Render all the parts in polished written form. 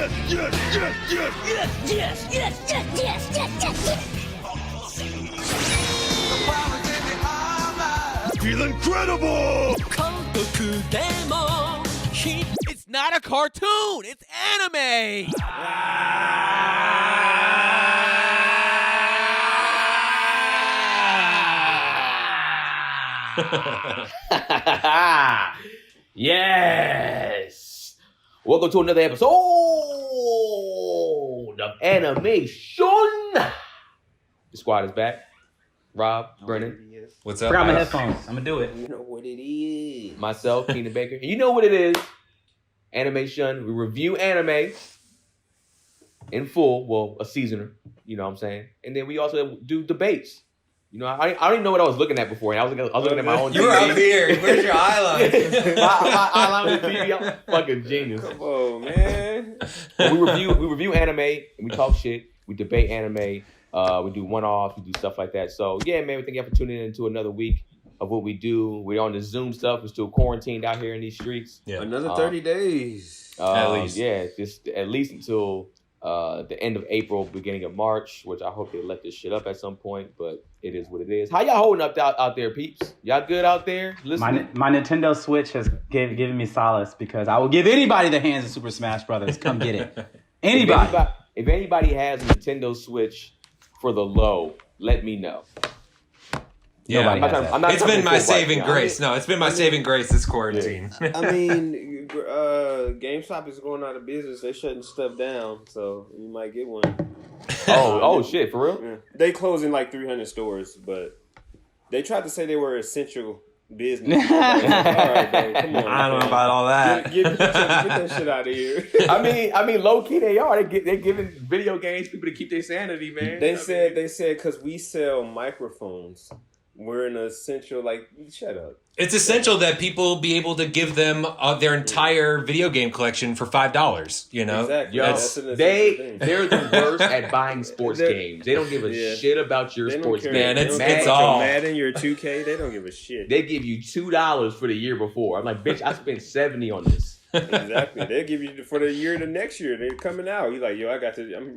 Feel incredible! It's not a cartoon, it's anime! Yes! Welcome to another episode of AnimeSHUN. The squad is back. Rob, Brennan. What's up? Forgot my headphones. I'm gonna do it. You know what it is. Myself, Keenan Baker. And you know what it is. AnimeSHUN. We review anime in full. Well, a seasoner. You know what I'm saying? And then we also do debates. You know, I don't even know what I was looking at before. I was looking at my own. You were up here. Where's your eye line? my eye line was TV. I'm a fucking genius. Come on, man. We review anime and we talk shit. We debate anime. We do one-offs. We do stuff like that. So yeah, man, we thank you for tuning in into another week of what we do. We're on the Zoom stuff. We're still quarantined out here in these streets. Yeah. Another 30 days. At least. Yeah, just at least until the end of April, beginning of March, which I hope they let this shit up at some point, but it is what it is. How y'all holding up out there, peeps? Y'all good out there? My Nintendo Switch has given me solace because I will give anybody the hands of Super Smash Brothers. Come get it. Anybody. If anybody has a Nintendo Switch for the low, let me know. Yeah, it's been my saving grace. It's been my mean, saving grace this quarantine. I mean, GameStop is going out of business. They're shutting stuff down, so you might get one. Oh shit, for real? Yeah. They closing like 300 stores, but they tried to say they were essential business. All right, bro, come on. I don't know about all that. Get that shit out of here. I mean, low key they are. They're giving video games people to keep their sanity, man. They said because we sell microphones. We're an essential, shut up. It's essential that people be able to give them their entire video game collection for $5. You know, exactly. Yo, That's an essential thing. they're the worst at buying sports games. They don't give a shit about your sports game. Man, it's all all Madden, your 2K. They don't give a shit. They give you $2 for the year before. I'm like, bitch, I spent $70 on this. Exactly. They give you for the year the next year. They're coming out. You're like, yo, I'm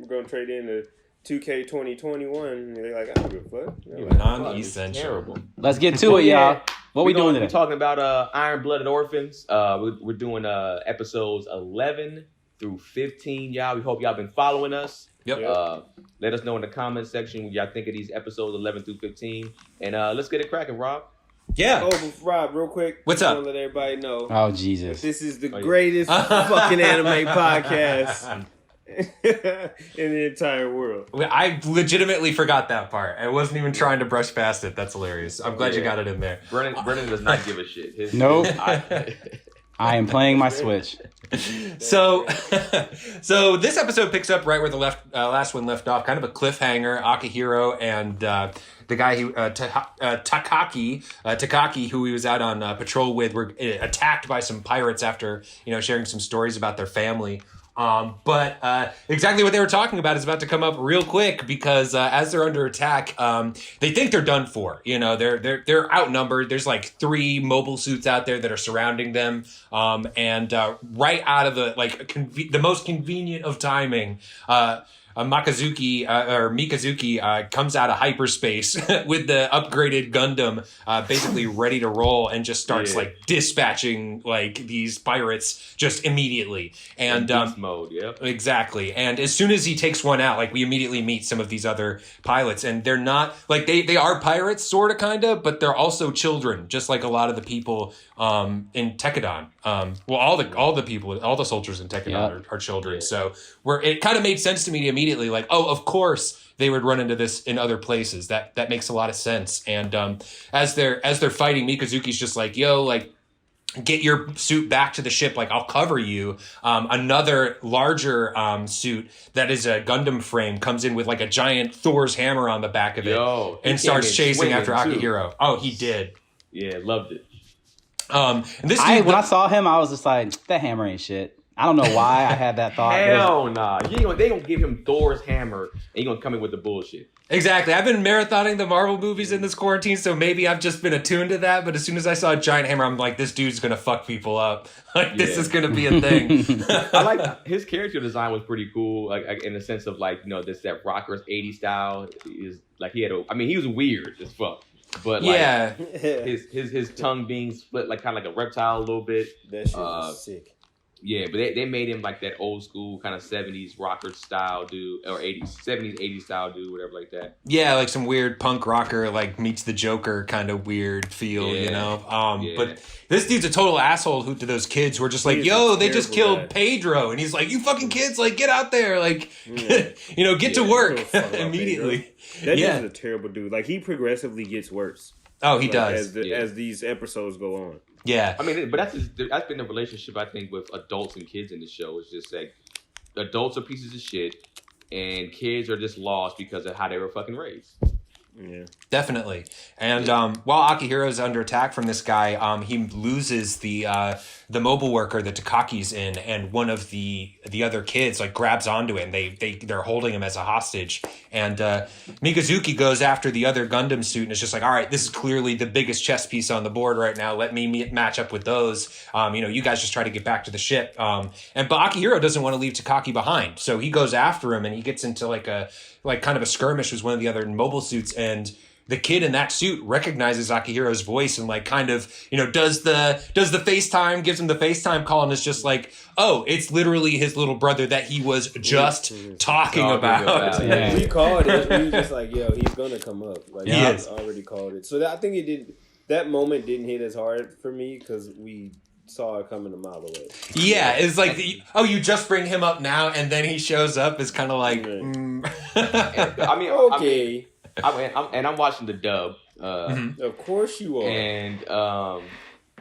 going to trade in the 2K 2021. And they're like, I don't give a fuck. Like, non-essential. Terrible. Let's get to it, y'all. What we doing today? We're talking about Iron-Blooded Orphans. We're doing episodes 11 through 15, y'all. We hope y'all been following us. Yep. Let us know in the comment section what y'all think of these episodes 11 through 15. And let's get it cracking, Rob. Yeah. Oh, Rob, real quick. What's up? I want to let everybody know. Oh, Jesus. This is the greatest fucking anime podcast in the entire world. I legitimately forgot that part. I wasn't even trying to brush past it. That's hilarious. I'm glad you got it in there. Brennan does not give a shit. Nope. I am playing my Switch. So this episode picks up right where the last one left off. Kind of a cliffhanger. Akihiro and the guy who Takaki, who he was out on patrol with, were attacked by some pirates after sharing some stories about their family. But exactly what they were talking about is about to come up real quick because as they're under attack, they think they're done for. They're outnumbered. There's like 3 mobile suits out there that are surrounding them. And right out of the most convenient of timing, Mikazuki comes out of hyperspace with the upgraded Gundam, basically ready to roll, and just starts dispatching these pirates just immediately. And beast mode, yep. Exactly. And as soon as he takes one out, we immediately meet some of these other pilots, and they're not they are pirates, sort of, kind of, but they're also children, just like a lot of the people in Tekkadan. All the soldiers in Tekkadan are children. Yeah. So it kind of made sense to me immediately, of course they would run into this in other places. That makes a lot of sense. And as they're fighting, Mikazuki's just like, yo, get your suit back to the ship. I'll cover you. Another larger suit that is a Gundam frame comes in with a giant Thor's hammer on the back of it and starts chasing after Akihiro. Too. Oh, he did. Yeah, loved it. And when I saw him, I was just like, that hammer ain't shit. I don't know why I had that thought. Hell nah. They gonna give him Thor's hammer and you gonna come in with the bullshit. Exactly. I've been marathoning the Marvel movies in this quarantine, so maybe I've just been attuned to that. But as soon as I saw a giant hammer, I'm like, this dude's gonna fuck people up. Like, this is gonna be a thing. I like his character design was pretty cool, like in the sense of like, you know, this that rockers 80s style is like he was weird as fuck. But like his tongue being split like kind of like a reptile a little bit. That shit was sick. Yeah, but they made him like that old school kind of 70s rocker style dude, or 70s, 80s style dude, whatever like that. Yeah, like some weird punk rocker, like meets the Joker kind of weird feel, you know? But this dude's a total asshole to those kids who are just like, yo, they just killed Pedro. And he's like, you fucking kids, like, get out there. Like, you know, get to work immediately. That dude's a terrible dude. Like, he progressively gets worse. Oh, he does. As these episodes go on. Yeah. I mean, but that's been the relationship, I think, with adults and kids in the show. It's just like adults are pieces of shit and kids are just lost because of how they were fucking raised. Yeah, definitely. And while Akihiro's under attack from this guy, he loses the mobile worker that Takaki's in, and one of the other kids like grabs onto it, and they're holding him as a hostage. And Mikazuki goes after the other Gundam suit and is just like, all right, this is clearly the biggest chess piece on the board right now. Let me match up with those. You know, you guys just try to get back to the ship. But Akihiro doesn't want to leave Takaki behind, so he goes after him, and he gets into like kind of a skirmish with one of the other mobile suits, and the kid in that suit recognizes Akihiro's voice and like kind of, you know, does the FaceTime, gives him the FaceTime call, and is just like, oh, it's literally his little brother that he was just talking about. Yeah. We called it. We were just like, yo, he's gonna come up. Like, he is already called it. So I think that moment didn't hit as hard for me because we saw it coming a mile away. Yeah, it's like, you just bring him up now, and then he shows up. It's kind of like, I mean, okay. I'm watching the dub. Of course you are. And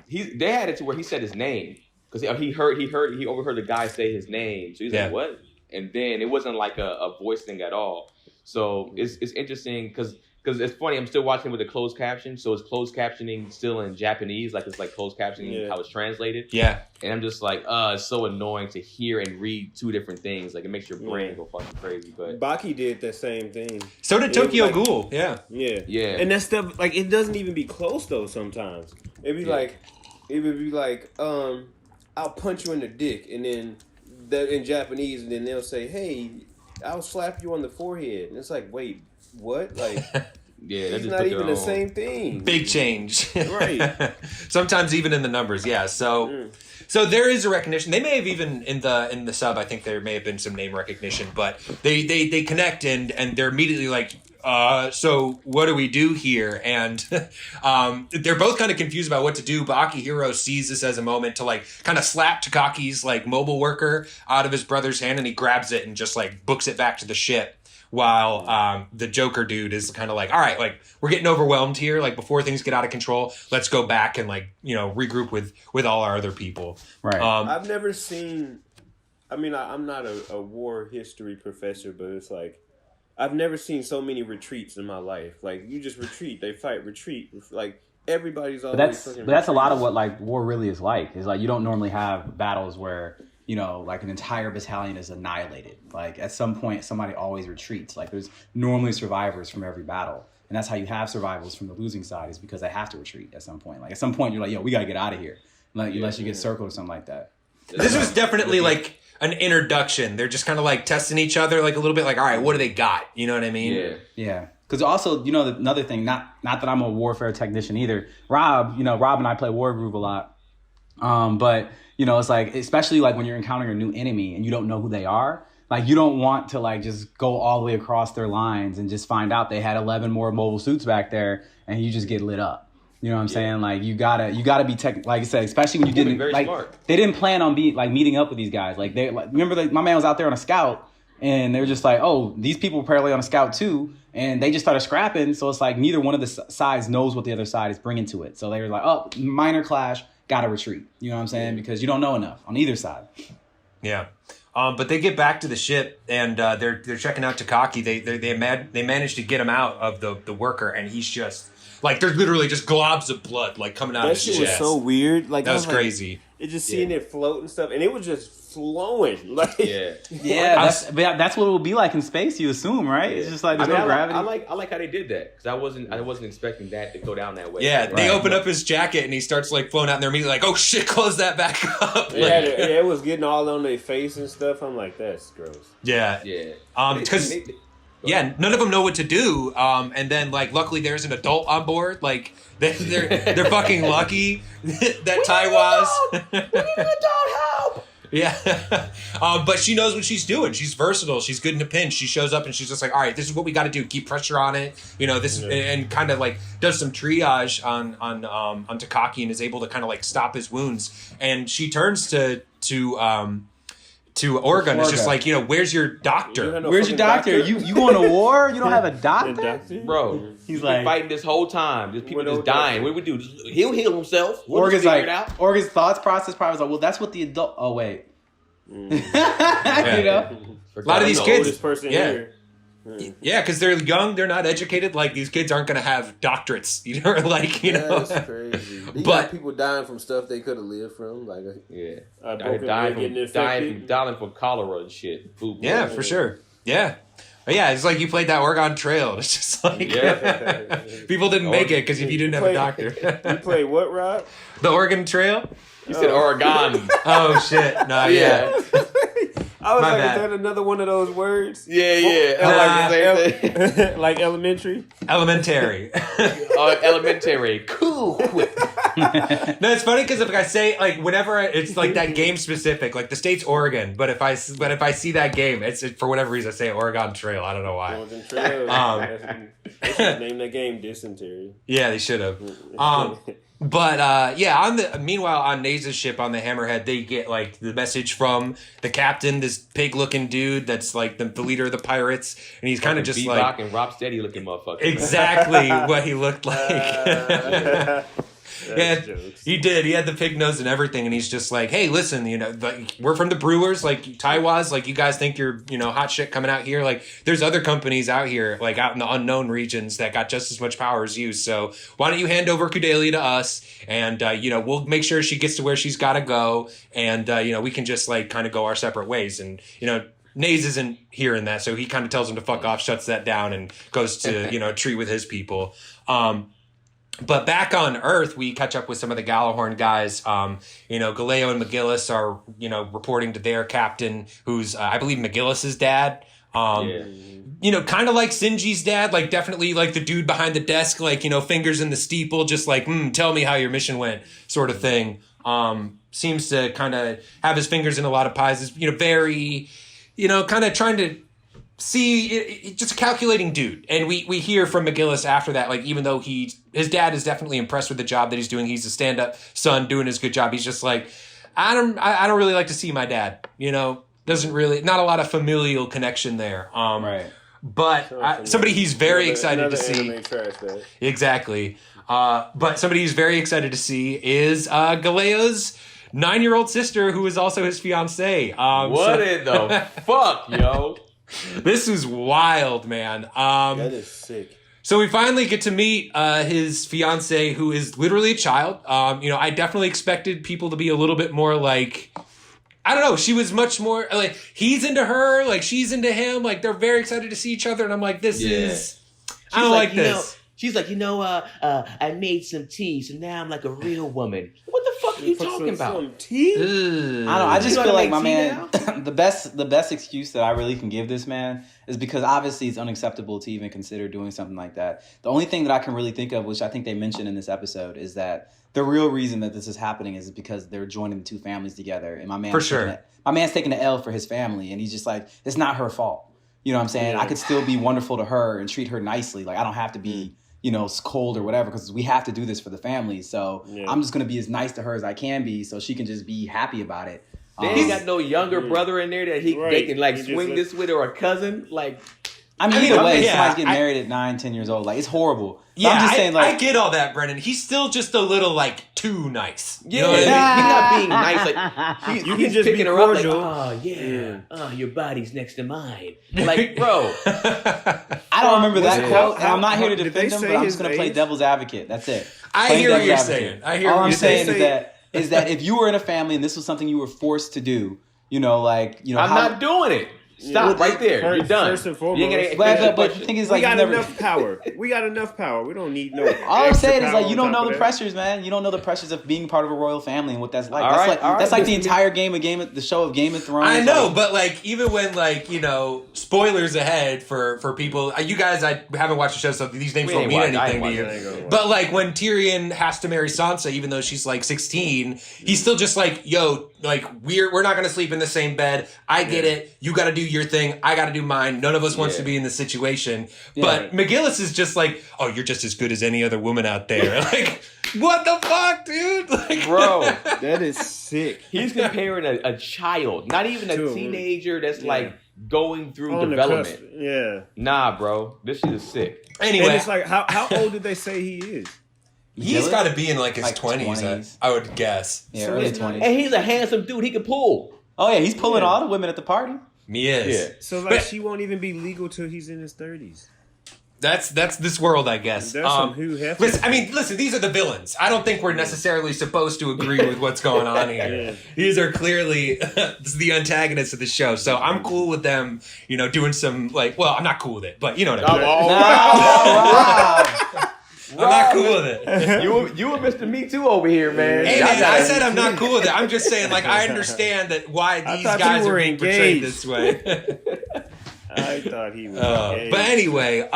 they had it to where he said his name because he overheard the guy say his name. So he's like, what? And then it wasn't like a voice thing at all. So it's interesting because it's funny. I'm still watching with the closed caption, so it's closed captioning still in Japanese, like it's like closed captioning how it's translated. Yeah, and I'm just like, it's so annoying to hear and read two different things. Like it makes your brain go fucking crazy. But Baki did the same thing. So did Tokyo Ghoul. Yeah. And that stuff, like, it doesn't even be close though. Sometimes it'd be like, I'll punch you in the dick, and then that in Japanese, and then they'll say, hey, I'll slap you on the forehead, and it's like, wait. What? Like, it's not even the same thing. Big change. Right. Sometimes even in the numbers, yeah. So there is a recognition. They may have even in the sub, I think there may have been some name recognition, but they connect and they're immediately like, so what do we do here? And they're both kind of confused about what to do, but Akihiro sees this as a moment to like kind of slap Takaki's like mobile worker out of his brother's hand, and he grabs it and just like books it back to the ship. While the Joker dude is kind of like, all right, like we're getting overwhelmed here. Like before things get out of control, let's go back and like, you know, regroup with all our other people. Right. I've never seen. I mean, I'm not a war history professor, but it's like I've never seen so many retreats in my life. Like you just retreat, they fight, retreat. Like everybody's always. But that's a lot of what like war really is like. Is like you don't normally have battles where, you know, like an entire battalion is annihilated. Like at some point, somebody always retreats. Like there's normally survivors from every battle. And that's how you have survivals from the losing side, is because they have to retreat at some point. Like at some point, you're like, yo, we got to get out of here. Like, unless you get circled or something like that. This was definitely like an introduction. They're just kind of like testing each other like a little bit like, all right, what do they got? You know what I mean? Yeah. Because also, you know, another thing, not that I'm a warfare technician either. Rob and I play War Groove a lot. But you know, it's like, especially like when you're encountering a new enemy and you don't know who they are, like you don't want to like just go all the way across their lines and just find out they had 11 more mobile suits back there and you just get lit up. You know what I'm saying? Like you gotta be like I said, especially when you didn't like smart. They didn't plan on meeting up with these guys. Like they remember my man was out there on a scout and they were just like, oh, these people were apparently on a scout too, and they just started scrapping. So it's like neither one of the sides knows what the other side is bringing to it. So they were like, oh, minor clash. Gotta retreat. You know what I'm saying? Because you don't know enough on either side. Yeah. But they get back to the ship and they're checking out Takaki. They manage to get him out of the worker, and he's just like, there's literally just globs of blood like coming out of his chest. That shit was so weird. Like that was crazy. It just seeing it float and stuff, and it was just flowing. Like, that's what it will be like in space. You assume, right? Yeah. It's just like there's no gravity. I like how they did that because I wasn't expecting that to go down that way. Yeah, they open up his jacket and he starts like floating out, and they're immediately like, "Oh shit, close that back up." It was getting all on their face and stuff. I'm like, that's gross. Yeah. Because. Yeah, none of them know what to do. And then, like, luckily there's an adult on board. Like, they're fucking lucky that Ty was. We need an adult help. Yeah. But she knows what she's doing. She's versatile. She's good in a pinch. She shows up and she's just like, all right, this is what we got to do. Keep pressure on it. You know, this and kind of like does some triage on Takaki and is able to kind of like stop his wounds. And she turns to Oregon. It's just like, you know, where's your doctor? Where's your doctor? You going to war? You don't have a doctor? Bro, he's like been fighting this whole time. Just people just dying. What do we do? He'll heal himself. Oregon's like, Oregon's thoughts process probably was like, well, that's what the adult. Oh wait, you know, a lot of these kids. Here. Yeah, because they're young, they're not educated. Like, these kids aren't going to have doctorates, you know, like, you know. That's crazy. You got people dying from stuff they could have lived from, like dying from cholera and shit. Food for sure. Yeah. But yeah, it's like you played that Oregon Trail. It's just like people didn't make it because if you didn't have a doctor. You played what, Rob? The Oregon Trail? You said Oregon. Oh shit! No, yeah. I was like, is that another one of those words? Yeah. Like elementary? Elementary. Elementary. Cool. Quick. No, it's funny because if I say like whenever it's like that game specific, like the state's Oregon, but if I see that game, it's for whatever reason I say Oregon Trail. I don't know why. Oregon Trail. They should name the game Dysentery. Yeah, they should have. But meanwhile on Naze's ship on the Hammerhead, they get like the message from the captain, this pig-looking dude that's like the leader of the pirates, and he's kind of just Bebop like and Rocksteady looking motherfucker. Exactly what he looked like. Yeah, he did. He had the pig nose and everything, and he's just like, "Hey, listen, you know, like, we're from the Brewers, like Taiwas. Like, you guys think you're, you know, hot shit coming out here? Like, there's other companies out here, like out in the unknown regions, that got just as much power as you. So why don't you hand over Kudelia to us, and you know, we'll make sure she gets to where she's got to go, and you know, we can just like kind of go our separate ways." And you know, Naze isn't hearing that, so he kind of tells him to fuck off, shuts that down, and goes to you know, tree with his people. But back on Earth, we catch up with some of the Gallahorn guys. You know, Galeo and McGillis are, you know, reporting to their captain, who's, I believe, McGillis's dad. You know, kind of like Shinji's dad, like definitely like the dude behind the desk, like, you know, fingers in the steeple, just like, tell me how your mission went, sort of thing. Seems to kind of have his fingers in a lot of pies. Is, you know, very, you know, kind of trying to see, just a calculating dude. And we hear from McGillis after that, like, even though his dad is definitely impressed with the job that he's doing, he's a stand-up son doing his good job, he's just like, I don't really like to see my dad, you know, doesn't really, not a lot of familial connection there. Right. But somebody he's very excited to see. Exactly. But somebody he's very excited to see is Galeo's 9-year-old sister, who is also his fiancée. What in the fuck, yo? This is wild, man. That is sick. So we finally get to meet his fiance, who is literally a child. You know, I definitely expected people to be a little bit more like, I don't know. She was much more like, he's into her, like she's into him. Like, they're very excited to see each other, and I'm like, this is. I don't like this. She's like, I made some tea, so now I'm like a real woman. What the fuck are you talking about? Some tea? I don't know. I just feel like, my man, the best excuse that I really can give this man is because obviously it's unacceptable to even consider doing something like that. The only thing that I can really think of, which I think they mentioned in this episode, is that the real reason that this is happening is because they're joining the two families together. And my man's taking the L for his family, and he's just like, it's not her fault. You know what I'm saying? Yeah. I could still be wonderful to her and treat her nicely. Like, I don't have to be, you know, cold or whatever, because we have to do this for the family. So I'm just going to be as nice to her as I can be, so she can just be happy about it. They ain't got no younger brother in there that they can like swing this with, or a cousin. Like, I mean, either way, somebody's getting married at 9, 10 years old. Like, it's horrible. Yeah, I'm just saying, like, I get all that, Brennan. He's still just a little, like, too nice. Yeah, you know he's not being nice. Like, he's just picking her up like, oh, yeah. Oh, your body's next to mine. Like, bro. I don't remember that quote, and I'm not here to defend him, but I'm just going to play devil's advocate. That's it. I hear what you're saying. All I'm saying is that is that if you were in a family and this was something you were forced to do, I'm not doing it. Stop right there. You're done. First and foremost. But the thing is, like, we got enough power. We got enough power. We don't need no. All I'm saying is, like, you don't know the pressures, man. You don't know the pressures of being part of a royal family and what that's like. That's like the entire the show of Game of Thrones. I know, but like even when spoilers ahead for people. You guys, I haven't watched the show, so these names don't mean anything to you. But like when Tyrion has to marry Sansa, even though she's like 16, he's still just like, yo, like we're not gonna sleep in the same bed. I get it. You got to do your thing. I got to do mine. None of us wants to be in this situation. But McGillis is just like, oh, you're just as good as any other woman out there. Like, what the fuck, dude? Like, bro, that is sick. He's comparing a child, not even a teenager that's like going through development. Yeah. Nah, bro. This shit is sick. Anyway. And it's like, how old did they say he is? He's got to be in like his 20s, I would guess. Yeah, early 20s. And he's a handsome dude. He can pull. Oh, yeah. He's pulling all the women at the party. He is. Yeah. So like, she won't even be legal till he's in his 30s. That's this world, I guess. That's some who have. Listen, these are the villains. I don't think we're necessarily supposed to agree with what's going on here. These are clearly the antagonists of the show. So I'm cool with them, doing some I'm not cool with it, but you know what I mean. I'm not cool with it. You and Mr. Me Too over here, man. Hey, man, I said I'm not cool with it. I'm just saying, like, I understand that why these guys are being portrayed this way. I thought he was engaged. But anyway,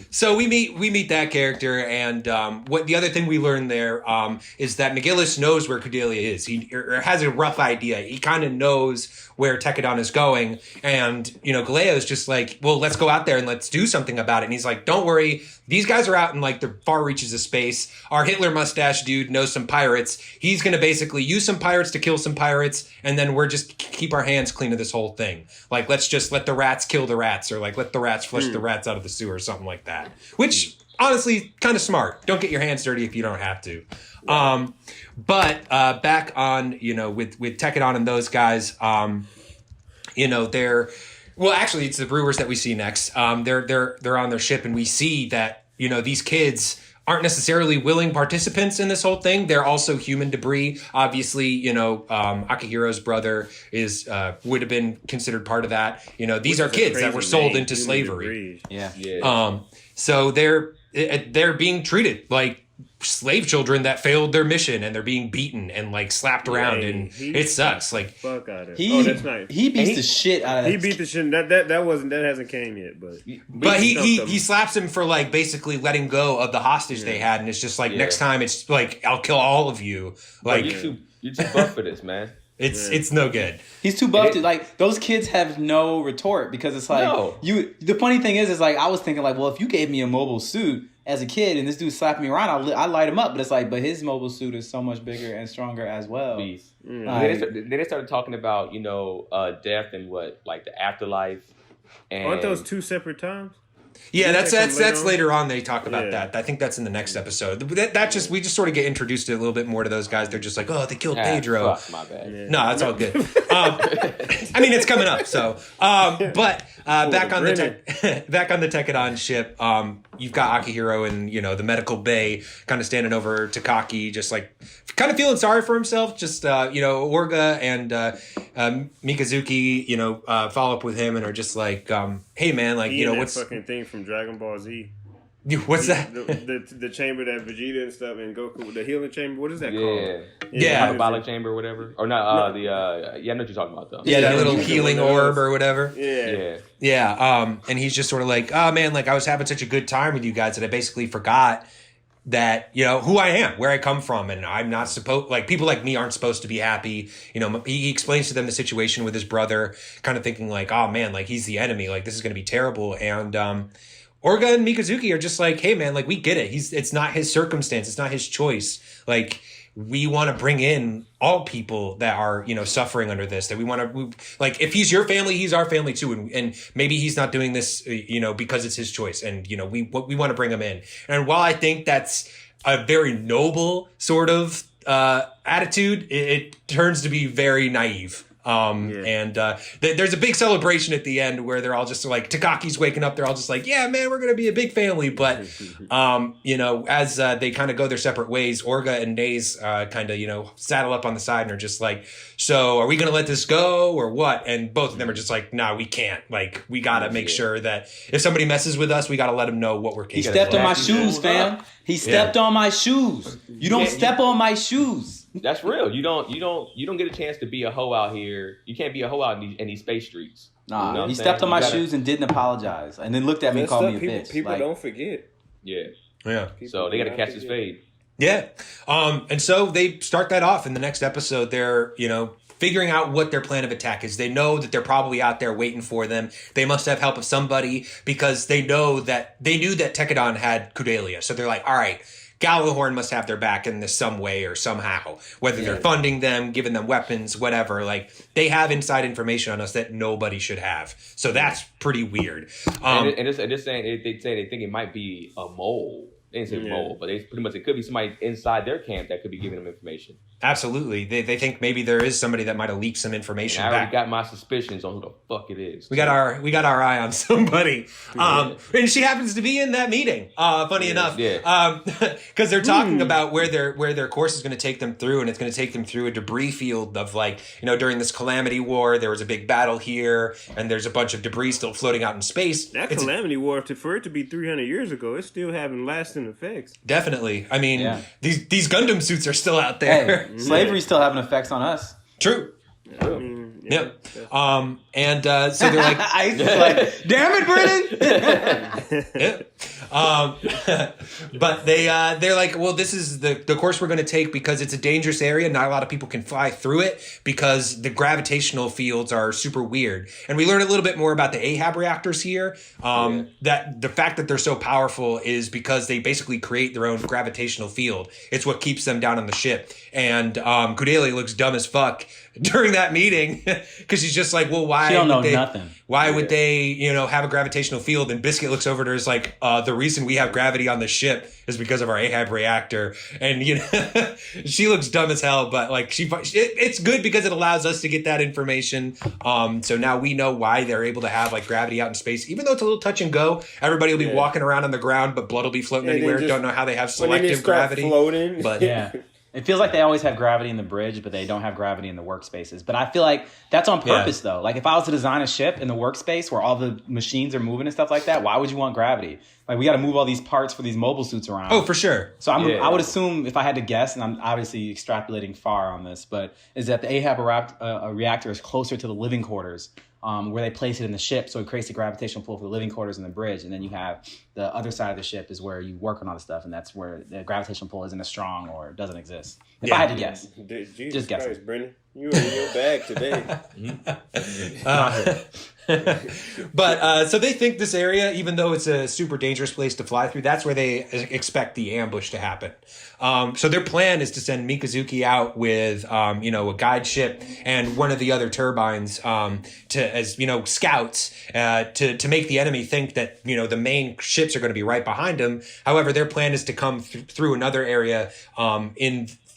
so we meet that character, and what the other thing we learned there is that McGillis knows where Cordelia is. He has a rough idea. He kind of knows where Tekadon is going, and Galeo is just like, well, let's go out there and let's do something about it. And he's like, don't worry, these guys are out in like the far reaches of space. Our Hitler mustache dude knows some pirates. He's gonna basically use some pirates to kill some pirates, and then we're just keep our hands clean of this whole thing. Like, let's just let the rats kill the rats, or like let the rats flush the rats out of the sewer, or something like that. Which honestly, kind of smart. Don't get your hands dirty if you don't have to. But back on, with Tekadon and those guys, they're actually it's the Brewers that we see next. They're on their ship, and we see that these kids aren't necessarily willing participants in this whole thing. They're also human debris. Obviously, Akihiro's brother would have been considered part of that. These are kids that were sold into slavery. Yeah. So they're being treated like slave children that failed their mission, and they're being beaten and like slapped around, and it sucks. Like, fuck out of it. That's nice. He beats the shit out of that. He beat the shit. That hasn't came yet, but he slaps him for like basically letting go of the hostage they had, and it's just like next time it's like I'll kill all of you. Like, you're too buff for this, man. It's no good. He's too buff to like those kids have no retort, because it's like the funny thing is like I was thinking like, well, if you gave me a mobile suit as a kid and this dude slapped me around, I light him up. But it's like, but his mobile suit is so much bigger and stronger as well. Then they started talking about death and the afterlife. And aren't those two separate times? Yeah, that's later on. They talk about that. I think that's in the next episode. We just sort of get introduced a little bit more to those guys. They're just like, oh, they killed Pedro. Fuck, my bad. No, that's all good. I mean, it's coming up. So, but back on the Tekadon ship, you've got Akihiro in the medical bay, kind of standing over Takaki, just like kind of feeling sorry for himself. Just Orga and Mikazuki, follow up with him and are just like, hey man, like what's fucking thing from Dragon Ball Z? What's that? The chamber that Vegeta and stuff and Goku, the healing chamber. What is that called? Yeah, hyperbolic chamber or whatever. Or not? I know what you're talking about though. Yeah, that little healing orb or whatever. Yeah. And he's just sort of like, oh man, like I was having such a good time with you guys that I basically forgot that who I am, where I come from, and I'm not supposed, like, people like me aren't supposed to be happy. He explains to them the situation with his brother, kind of thinking like, oh man, like he's the enemy, like this is going to be terrible. And Orga and Mikazuki are just like, hey man, like we get it. It's not his circumstance, it's not his choice. Like, we want to bring in all people that are, suffering under this, that we want to, like, if he's your family, he's our family too. And maybe he's not doing this, because it's his choice. And, we want to bring him in. And while I think that's a very noble sort of attitude, it turns to be very naive. And there's a big celebration at the end where they're all just like, Takaki's waking up. They're all just like, yeah, man, we're going to be a big family. But, as they kind of go their separate ways, Orga and Naze kind of, saddle up on the side and are just like, so are we going to let this go or what? And both of them are just like, nah, we can't. Like, we got to make sure that if somebody messes with us, we got to let them know what we're capable of. He stepped on my shoes, fam. He stepped on my shoes. You don't step on my shoes. That's real. You don't get a chance to be a hoe out here. You can't be a hoe out in these space streets. Nah, you know he stepped on my shoes and didn't apologize, and then looked at me and called me a bitch. People don't forget. Yeah. People So they got to catch his fade. Yeah. And so they start that off in the next episode. They're, figuring out what their plan of attack is. They know that they're probably out there waiting for them. They must have help of somebody because they knew that Tekadon had Kudelia. So they're like, all right, Gallahorn must have their back in this some way or somehow, whether they're funding them, giving them weapons, whatever. Like, they have inside information on us that nobody should have. So that's pretty weird. They say they think it might be a mole. They didn't say mole, but it could be somebody inside their camp that could be giving them information. Absolutely. They think maybe there is somebody that might have leaked some information. I already got my suspicions on who the fuck it is. We got our eye on somebody. And she happens to be in that meeting. Funny enough. Yeah. Because they're talking about where their course is going to take them through, and it's going to take them through a debris field of, like, during this Calamity War, there was a big battle here, and there's a bunch of debris still floating out in space. That Calamity War, for it to be 300 years ago, it's still having lasting effects. Definitely. I mean, these Gundam suits are still out there. Hey, slavery's still having effects on us. True. Yep. So they're like, I was like, damn it, Brennan. But they're like, well, this is the course we're going to take because it's a dangerous area. Not a lot of people can fly through it because the gravitational fields are super weird. And we learn a little bit more about the Ahab reactors here. That the fact that they're so powerful is because they basically create their own gravitational field. It's what keeps them down on the ship. And Kudelia looks dumb as fuck during that meeting because she's just like, well, why would they have a gravitational field? And Biscuit looks over to her and is like, the reason we have gravity on the ship is because of our Ahab reactor. And she looks dumb as hell, but like it's good because it allows us to get that information. So now we know why they're able to have like gravity out in space, even though it's a little touch and go. Everybody will be walking around on the ground, but blood will be floating anywhere. Don't know how they have selective gravity. Floating. But It feels like they always have gravity in the bridge, but they don't have gravity in the workspaces. But I feel like that's on purpose, though. Like, if I was to design a ship in the workspace where all the machines are moving and stuff like that, why would you want gravity? Like, we got to move all these parts for these mobile suits around. Oh, for sure. So I would assume, if I had to guess, and I'm obviously extrapolating far on this, but is that the Ahab reactor is closer to the living quarters, where they place it in the ship, so it creates a gravitational pull for the living quarters in the bridge, and then you have the other side of the ship is where you work on all the stuff, and that's where the gravitational pull isn't as strong or doesn't exist. If I had to guess. Jesus just guessing. Christ, Brennan. You are in your bag today. But so they think this area, even though it's a super dangerous place to fly through, that's where they expect the ambush to happen. So their plan is to send Mikazuki out with, a guide ship and one of the other turbines as scouts to make the enemy think that the main ships are going to be right behind them. However, their plan is to come through another area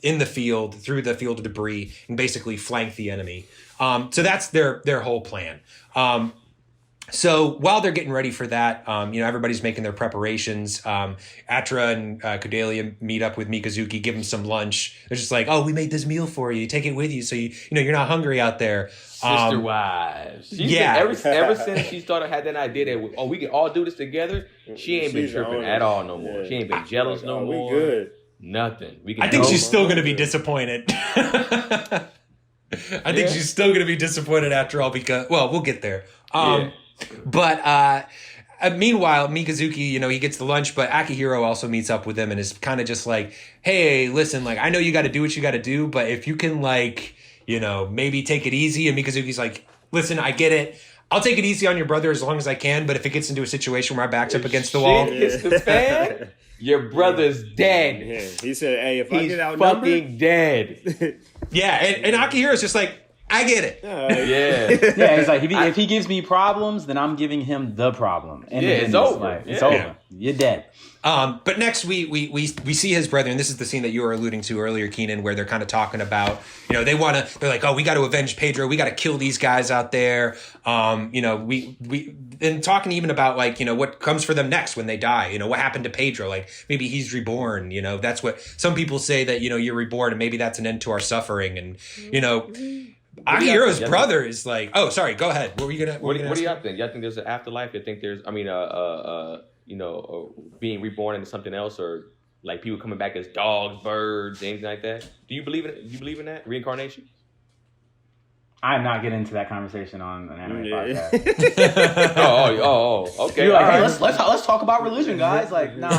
in the field, through the field of debris, and basically flank the enemy. So that's their whole plan. So while they're getting ready for that, everybody's making their preparations. Atra and Kudelia meet up with Mikazuki, give him some lunch. They're just like, "Oh, we made this meal for you. Take it with you, so you're not hungry out there." Sister wives. Ever since she had that idea that we can all do this together, she ain't been tripping at all no more. She ain't been jealous no more. We good. Nothing. I think she's still going to be disappointed. I think she's still going to be disappointed after all because, well, we'll get there. But meanwhile, Mikazuki, he gets the lunch, but Akihiro also meets up with him and is kind of just like, hey, listen, like, I know you got to do what you got to do, but if you can, like, maybe take it easy. And Mikazuki's like, listen, I get it. I'll take it easy on your brother as long as I can, but if it gets into a situation where my back's up against the wall. Hits the fan, your brother's dead. Yeah. He said, hey, if I He's get outnumbered, fucking dead. Yeah, and Akihiro's just like, I get it. Yeah. Yeah, it's like if he gives me problems, then I'm giving him the problem. And Yeah, then it's over. Like, it's Yeah. over. You're dead. But next we see his brother, and this is the scene that you were alluding to earlier, Keenan, where they're kind of talking about, they're like, oh, we got to avenge Pedro. We got to kill these guys out there. And talking even about like, what comes for them next when they die, what happened to Pedro? Like maybe he's reborn, that's what some people say, that, you're reborn and maybe that's an end to our suffering. And, Akihiro's brother is like, oh, sorry, go ahead. What were you gonna? What do y'all think? Y'all think there's an afterlife? You think there's, being reborn into something else, or like people coming back as dogs, birds, anything like that? Do you believe in it? Do you believe in that reincarnation? I'm not getting into that conversation on an anime podcast. Okay. You're like, hey, let's talk about religion, guys. Like, nah.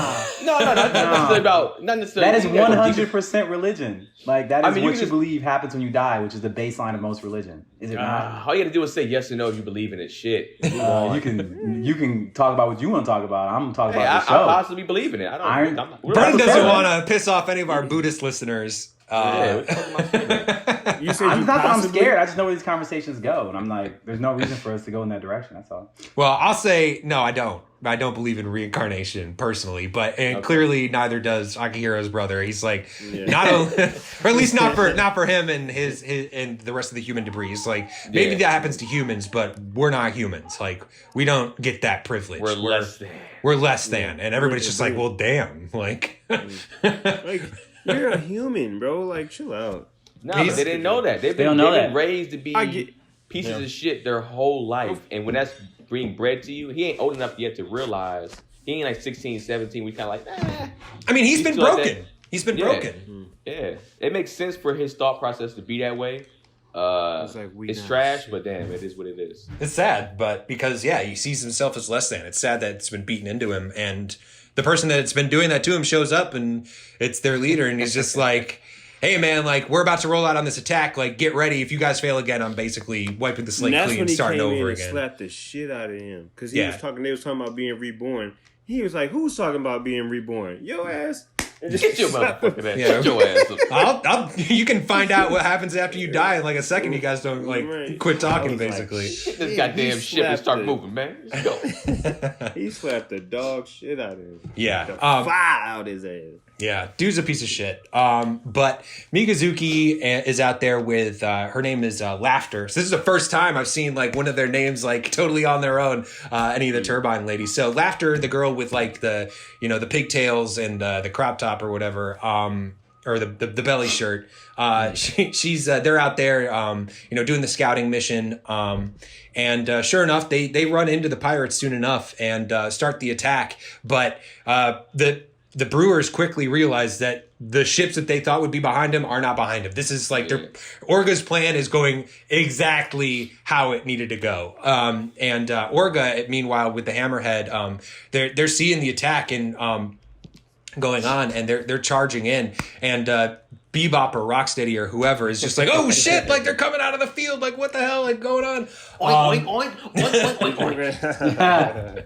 No, not necessarily about. Not necessarily. That is 100% religion. Like that is what you just believe happens when you die, which is the baseline of most religion. Is it not? All you got to do is say yes or no if you believe in it. Shit. You can talk about what you want to talk about. I'm talking about the show. I possibly believe in it. Brennan doesn't want to piss off any of our Buddhist listeners. You said not that I'm scared. I just know where these conversations go, and I'm like, there's no reason for us to go in that direction. That's all. Well, I'll say no. I don't. I don't believe in reincarnation personally, but clearly neither does Akihiro's brother. He's like, not only, or at least not for him and his and the rest of the human debris. It's like maybe that happens to humans, but we're not humans. Like we don't get that privilege. We're less than. We're less than, and everybody's just like, well, damn, like. You're a human, bro. Like, chill out. No, but they didn't know that. They've been raised to be pieces of shit their whole life. And when that's being bred to you, he ain't old enough yet to realize. He ain't like 16, 17. We kind of like, I mean, he's been broken. Like he's been broken. Yeah. It makes sense for his thought process to be that way. It's trash, but damn, it is what it is. It's sad, but because, he sees himself as less than. It's sad that it's been beaten into him, and the person that's been doing that to him shows up, and it's their leader, and he's just like, hey, man, like, we're about to roll out on this attack. Like, get ready. If you guys fail again, I'm basically wiping the slate clean and starting over again. Slapped the shit out of him. Because they was talking about being reborn. He was like, who's talking about being reborn? Your ass. Get your motherfucking ass. Get your ass up. You can find out what happens after you die in like a second. You guys don't quit talking, basically. Like, this goddamn ship and start moving, man. Let's go. He slapped the dog shit out of him. Yeah. Fire out his ass. Yeah, dude's a piece of shit. But Mikazuki is out there with her name is Laughter. So this is the first time I've seen like one of their names like totally on their own. Any of the Turbine ladies. So Laughter, the girl with like the the pigtails and the crop top or whatever. Or the belly shirt. She's they're out there doing the scouting mission. And sure enough, they run into the pirates soon enough and start the attack. But the Brewers quickly realize that the ships that they thought would be behind him are not behind him. This is like Orga's plan is going exactly how it needed to go. And Orga, meanwhile, with the Hammerhead, they're seeing the attack and going on, and they're charging in, and Bebop or Rocksteady or whoever is just like, oh shit, like they're coming out of the field, like what the hell, like going on? Oink, oink, oink, oink, oink, oink.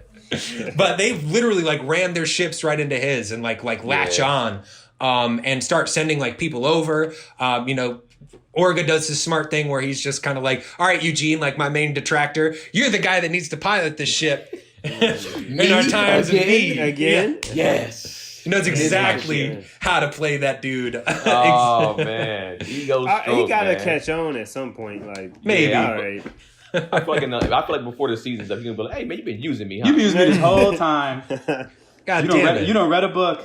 But they literally like ran their ships right into his and like latch on and start sending like people over. Orga does this smart thing where he's just kind of like, all right, Eugene, like my main detractor, you're the guy that needs to pilot this ship in our times of need. Again? Yeah. Yes. He knows exactly how to play that dude. Oh, man. He gotta catch on at some point. Like, maybe. All right. I feel like before the season's up, he's gonna be like, "Hey man, you've been using me, huh? You've been using me this whole time. God damn it! You don't read a book."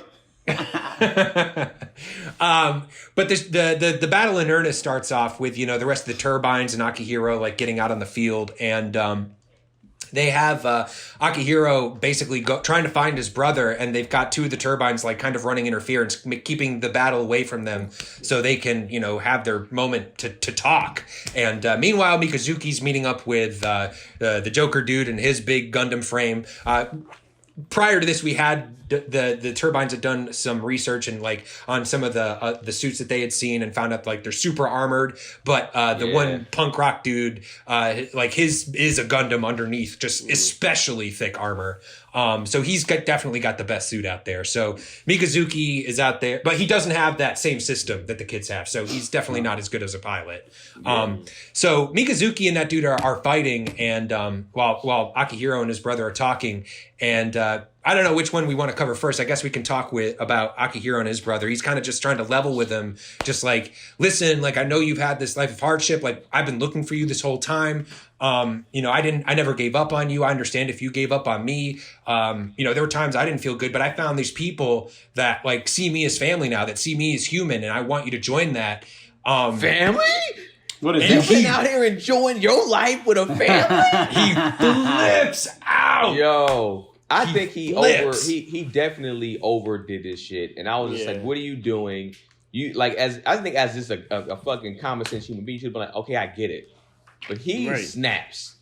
But the battle in earnest starts off with the rest of the turbines and Akihiro like getting out on the field, and they have Akihiro basically trying to find his brother, and they've got two of the turbines like kind of running interference, keeping the battle away from them so they can, have their moment to talk. And meanwhile, Mikazuki's meeting up with the Joker dude and his big Gundam frame. Prior to this, we had the Turbines had done some research and like on some of the suits that they had seen and found out like they're super armored, but the one punk rock dude, like his is a Gundam underneath, just especially thick armor. So he's definitely got the best suit out there. So Mikazuki is out there, but he doesn't have that same system that the kids have. So he's definitely not as good as a pilot. So Mikazuki and that dude are fighting, and while Akihiro and his brother are talking, and I don't know which one we want to cover first. I guess we can talk about Akihiro and his brother. He's kind of just trying to level with him, just like, listen, like I know you've had this life of hardship. Like I've been looking for you this whole time. I never gave up on you. I understand if you gave up on me. There were times I didn't feel good, but I found these people that like see me as family now, that see me as human, and I want you to join that. Family? What is You've been out here enjoying your life with a family? He flips out. Yo, I think flips. he definitely overdid this shit, and I was just like, "What are you doing?" You like as just a fucking common sense human being, you should be like, "Okay, I get it," but he snaps.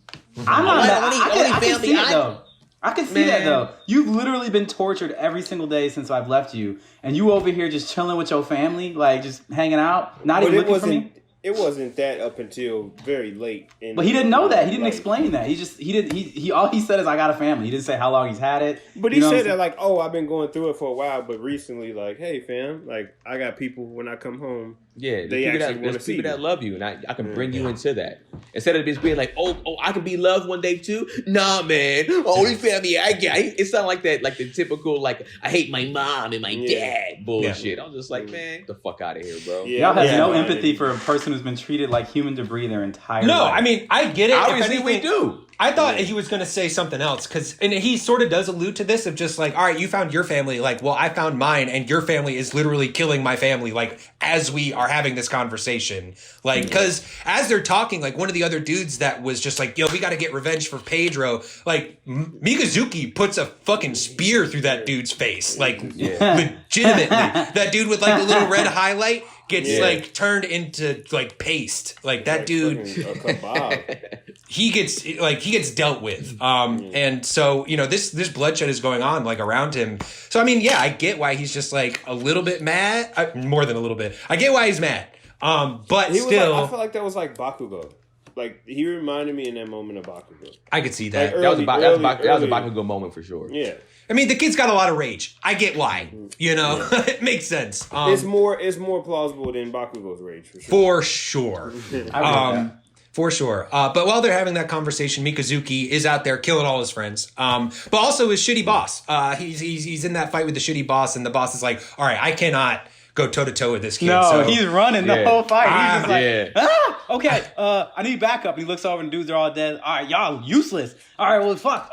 I'm not. I can see it though. I can see that though. You've literally been tortured every single day since I've left you, and you over here just chilling with your family, like just hanging out, not even looking for me. It wasn't that up until very late. But he didn't know that. He didn't explain that. He all he said is I got a family. He didn't say how long he's had it. But he said that like, oh, I've been going through it for a while, but recently, like, hey fam, like I got people when I come home. Yeah, they actually want to see people that love you, and I can bring you into that. Instead of just being like, oh, I can be loved one day too. Nah, man, only family I got. It sounded like that, like the typical, like I hate my mom and my dad bullshit. I was just like, man, get the fuck out of here, bro. Y'all have no empathy for a person who's been treated like human debris their entire life. No, I mean I get it. Obviously, we do. I thought he was going to say something else and he sort of does allude to this of just like, all right, you found your family. Like, well, I found mine and your family is literally killing my family. Like as we are having this conversation, like, because as they're talking, like one of the other dudes that was just like, yo, we got to get revenge for Pedro. Like Mikazuki puts a fucking spear through that dude's face. Like legitimately, that dude with like a little red highlight gets like turned into like paste. Like that dude, he gets dealt with. And so, this bloodshed is going on like around him. So, I mean, I get why he's just like a little bit mad. More than a little bit. I get why he's mad. But he still. I feel like that was like Bakugo. Like, he reminded me in that moment of Bakugo. I could see that. Like that was a Bakugo moment for sure. Yeah. I mean, the kid's got a lot of rage. I get why. It makes sense. It's more plausible than Bakugo's rage, for sure. For sure. But while they're having that conversation, Mikazuki is out there killing all his friends. But also his shitty boss. He's in that fight with the shitty boss, and the boss is like, all right, I cannot go toe-to-toe with this kid. No, so, he's running the whole fight. He's just like, okay, I need backup. And he looks over and dudes are all dead. All right, y'all useless. All right, well, fuck.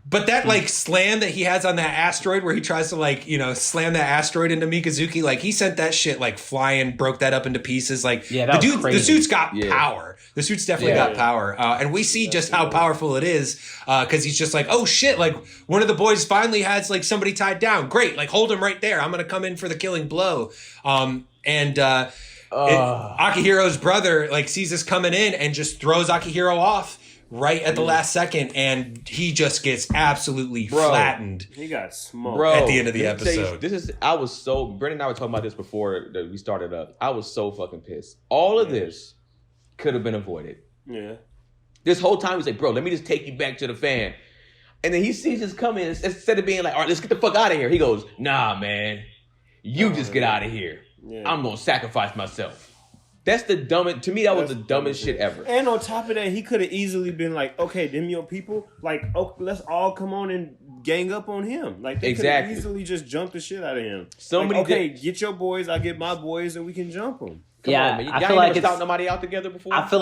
But that like slam that he has on that asteroid where he tries to like, slam that asteroid into Mikazuki, like he sent that shit like flying, broke that up into pieces. Like the suit's got power. The suit's definitely got power. And we see just how powerful it is because he's just like, oh shit, like one of the boys finally has like somebody tied down. Great, like hold him right there. I'm going to come in for the killing blow. Akihiro's brother like sees this coming in and just throws Akihiro off right at the last second, and he just gets absolutely flattened. He got smoked at the end of the episode. Brendan and I were talking about this before we started up. I was so fucking pissed. All of this could have been avoided. Yeah. This whole time he's like, bro, let me just take you back to the fan. And then he sees us coming, instead of being like, all right, let's get the fuck out of here. He goes, nah, man, you just get out of here. Yeah. I'm gonna sacrifice myself. That's the dumbest. To me, that was the dumbest shit ever. And on top of that, he could have easily been like, "Okay, them your people. Like, let's all come on and gang up on him. Like, they could have easily just jumped the shit out of him. Get your boys. I get my boys, and we can jump them." Come on, man. I feel like it's nobody out together before. I feel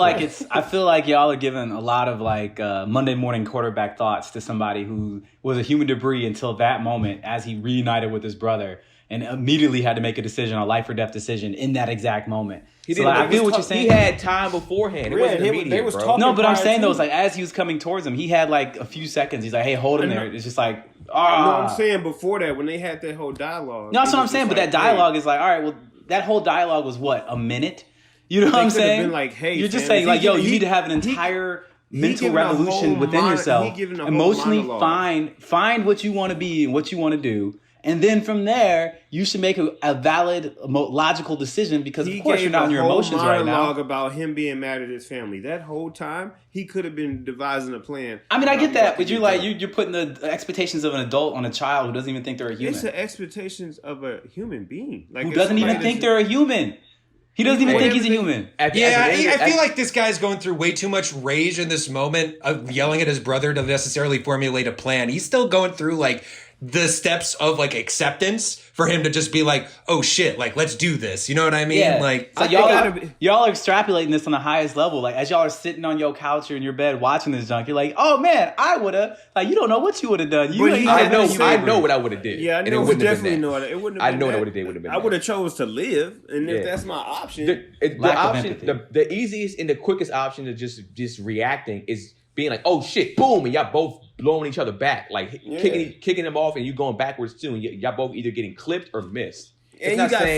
like y'all are giving a lot of like Monday morning quarterback thoughts to somebody who was a human debris until that moment, as he reunited with his brother and immediately had to make a decision, a life or death decision in that exact moment. I feel what you're saying. He had time beforehand. It wasn't immediate, bro. No, but I'm saying though, it's like as he was coming towards him, he had like a few seconds. He's like, "Hey, hold him there." It's just like, No, I'm saying before that, when they had that whole dialogue. No, that's what I'm saying. But that dialogue is like, all right, well, that whole dialogue was what, a minute? You know what I'm saying? Been like, hey, you're just saying like, yo, you need to have an entire mental revolution within yourself. Emotionally monologue. find what you want to be and what you want to do. And then from there, you should make a valid, logical decision because, of course, you're not in your emotions right now. Monologue about him being mad at his family. That whole time, he could have been devising a plan. I mean, I get that, but you're putting the expectations of an adult on a child who doesn't even think they're a human. It's the expectations of a human being. Like, who doesn't even think they're a human. He doesn't even think he's a human. I feel like this guy's going through way too much rage in this moment of yelling at his brother to necessarily formulate a plan. He's still going through like the steps of like acceptance for him to just be like, oh shit, like let's do this. You know what I mean? Yeah. Like, so y'all are extrapolating this on the highest level. Like as y'all are sitting on your couch or in your bed watching this junk, you're like, oh man, I woulda. Like you don't know what you would have done. I know what I would have did. Yeah, I know. It definitely know it. It wouldn't. I know what I would have did. Would have been. I would have chose to live, and if that's my option, the easiest and the quickest option to just reacting is being like, oh shit, boom, and y'all both blowing each other back, like kicking them off, and you going backwards too, and y'all both either getting clipped or missed. And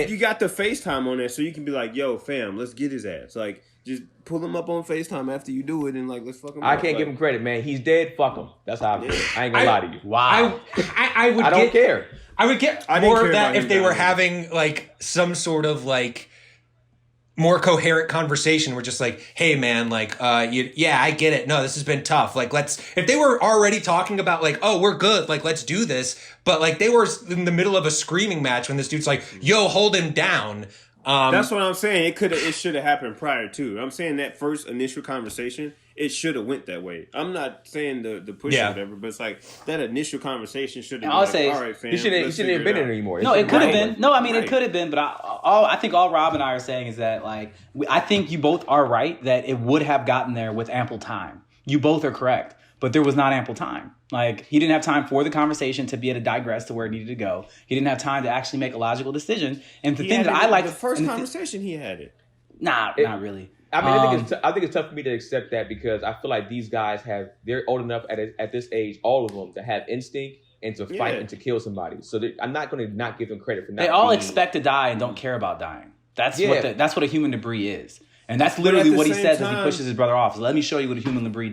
you got the FaceTime on there, so you can be like, yo, fam, let's get his ass. Like, just pull him up on FaceTime after you do it, and like, let's fuck him up. I can't give him credit, man. He's dead. Fuck him. That's how I feel. I ain't gonna lie to you. Wow. I don't care. I would get more of that if they were having like some sort of like more coherent conversation. We're just like, hey man, like, I get it. No, this has been tough. Like, if they were already talking about like, oh, we're good. Like, let's do this. But like they were in the middle of a screaming match when this dude's like, yo, hold him down. That's what I'm saying. It should have happened prior to. I'm saying that first initial conversation, it should have went that way. I'm not saying the push or whatever, but it's like that initial conversation should have been like, all right, fam, you shouldn't have been in it anymore. No, it could have been. No, I mean, it could have been, but I think all Rob and I are saying is that like, I think you both are right that it would have gotten there with ample time. You both are correct, but there was not ample time. Like, he didn't have time for the conversation to be able to digress to where it needed to go. He didn't have time to actually make a logical decision. And the thing that I like... The first conversation he had it. Nah, not really. I mean, I think it's tough for me to accept that because I feel like these guys they're old enough at this age, all of them, to have instinct and to fight and to kill somebody. So I'm not going to not give them credit for that. They all expect to die and don't care about dying. That's what a human debris is. And that's literally what he says as he pushes his brother off. So let me show you what a human debris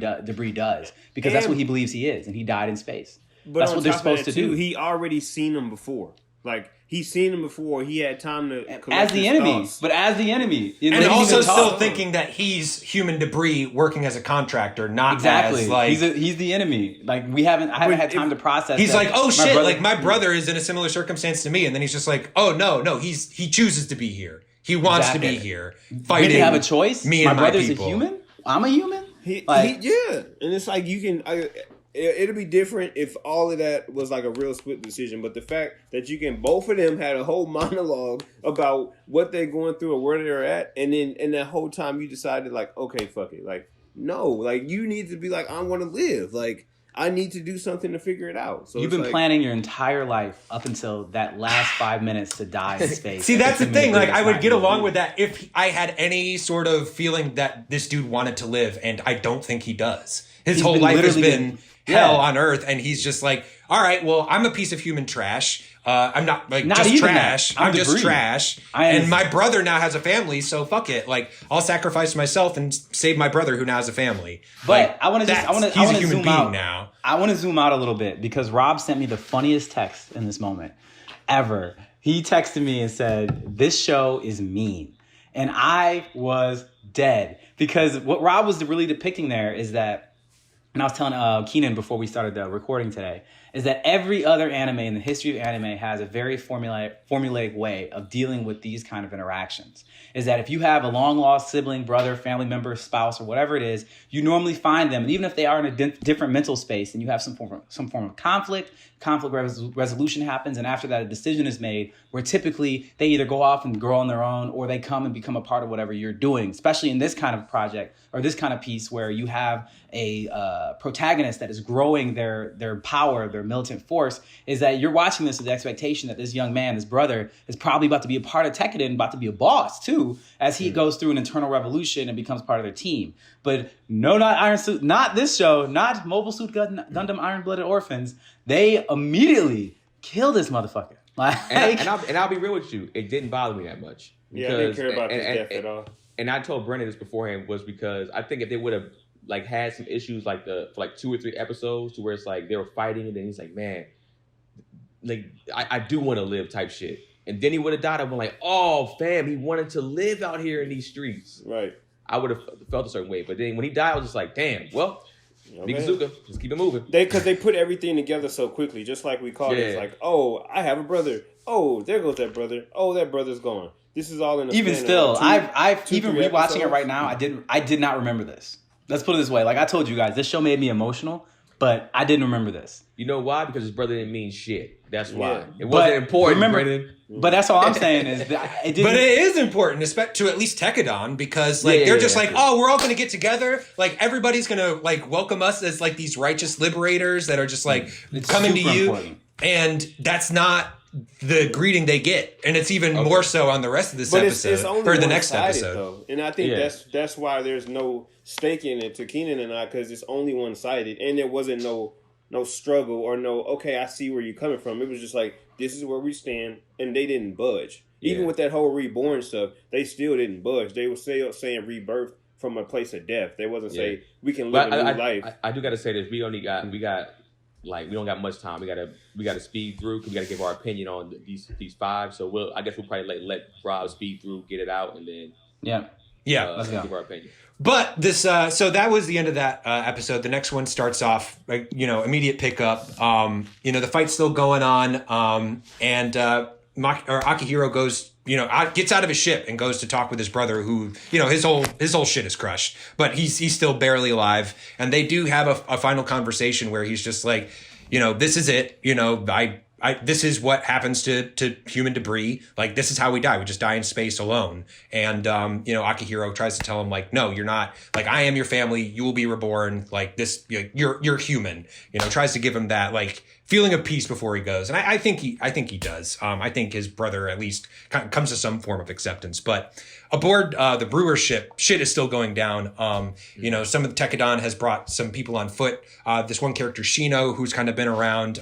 does. Because that's what he believes he is. And he died in space. But that's what they're supposed to do. He already seen him before. Like, he's seen him before. He had time to collect as the enemy. Thoughts. But as the enemy. And also still thinking that he's human debris working as a contractor, not as like... He's the enemy. Like, I haven't had time to process He's like, oh shit, like my brother is in a similar circumstance to me. And then he's just like, oh no, he chooses to be here. He wants to be here, fighting. Did he have a choice? Me and my brother's people. a human. I'm a human. And it's like you can. It'll be different if all of that was like a real split decision. But the fact that you can, both of them had a whole monologue about what they're going through or where they're at, and then in that whole time you decided like, okay, fuck it, like no, like you need to be like, I want to live, like. I need to do something to figure it out. So you've been planning your entire life up until that last 5 minutes to die in space. See, that's the thing. Like, I would get along with that if I had any sort of feeling that this dude wanted to live, and I don't think he does. His whole life has been hell on earth, and he's just like, all right, well, I'm a piece of human trash. I'm not just trash. I'm just trash. And my brother now has a family, so fuck it. Like, I'll sacrifice myself and save my brother who now has a family. But like, he's a human being now. I want to zoom out a little bit because Rob sent me the funniest text in this moment ever. He texted me and said, "This show is mean," and I was dead because what Rob was really depicting there is that. And I was telling Keenan before we started the recording today, is that every other anime in the history of anime has a very formulaic way of dealing with these kind of interactions. Is that if you have a long-lost sibling, brother, family member, spouse, or whatever it is, you normally find them, and even if they are in a different mental space and you have some form of conflict resolution happens, and after that a decision is made where typically they either go off and grow on their own or they come and become a part of whatever you're doing, especially in this kind of project or this kind of piece where you have a protagonist that is growing their power, their militant force, is that you're watching this with the expectation that this young man, this brother, is probably about to be a part of Tekkadan and about to be a boss too, as he goes through an internal revolution and becomes part of their team. But no, not Iron Suit, not this show, not Mobile Suit Gundam Iron-Blooded Orphans. They immediately kill this motherfucker. Like, and I'll be real with you, it didn't bother me that much. I didn't care about his death at all. And I told Brennan this beforehand was because I think if they would have like had some issues like for like 2 or 3 episodes to where it's like they were fighting, and then he's like, man, like I do want to live type shit. And then he would have died. I've been like, oh, fam, he wanted to live out here in these streets. Right. I would have felt a certain way. But then when he died, I was just like, damn, well, Mikazuka, just keep it moving. Because they put everything together so quickly, just like we called it. It's like, oh, I have a brother. Oh, there goes that brother. Oh, that brother's gone. This is all in the even still. I've two, even 3 rewatching episodes. it right now. I did not remember this. Let's put it this way. Like I told you guys, this show made me emotional, but I didn't remember this. You know why? Because his brother didn't mean shit. That's why. Yeah. It wasn't important, remember, Brandon. But that's all I'm saying is that it didn't. But it is important, to at least Tekadon, because they're just like, oh, we're all going to get together. Like everybody's going to like welcome us as like these righteous liberators that are just like coming to you, important. And that's not the greeting they get, and it's even more so on the rest of this episode it's only or the next episode. Though. And I think that's why there's no stake in it to Keenan and I, because it's only one-sided, and there wasn't no struggle or no, okay, I see where you're coming from. It was just like, this is where we stand, and they didn't budge. Even with that whole reborn stuff, they still didn't budge. They were still saying rebirth from a place of death. They wasn't saying we can live a new life. I do got to say this: we don't got much time. We gotta speed through because we gotta give our opinion on these 5. So I guess we'll probably let Rob speed through, get it out, and then let's give our opinion. But this, so that was the end of that episode. The next one starts off, like, immediate pickup. The fight's still going on, and Akihiro goes, gets out of his ship and goes to talk with his brother, who, his whole shit is crushed, but he's still barely alive. And they do have a final conversation where he's just like, this is it. This is what happens to human debris. Like, this is how we die. We just die in space alone. And, Akihiro tries to tell him, like, no, you're not. Like, I am your family. You will be reborn. Like, this, you're human. Tries to give him that, like, feeling of peace before he goes. And I think he does. I think his brother at least comes to some form of acceptance. But aboard the Brewer ship, shit is still going down. Some of the Tekadon has brought some people on foot. This one character, Shino, who's kind of been around.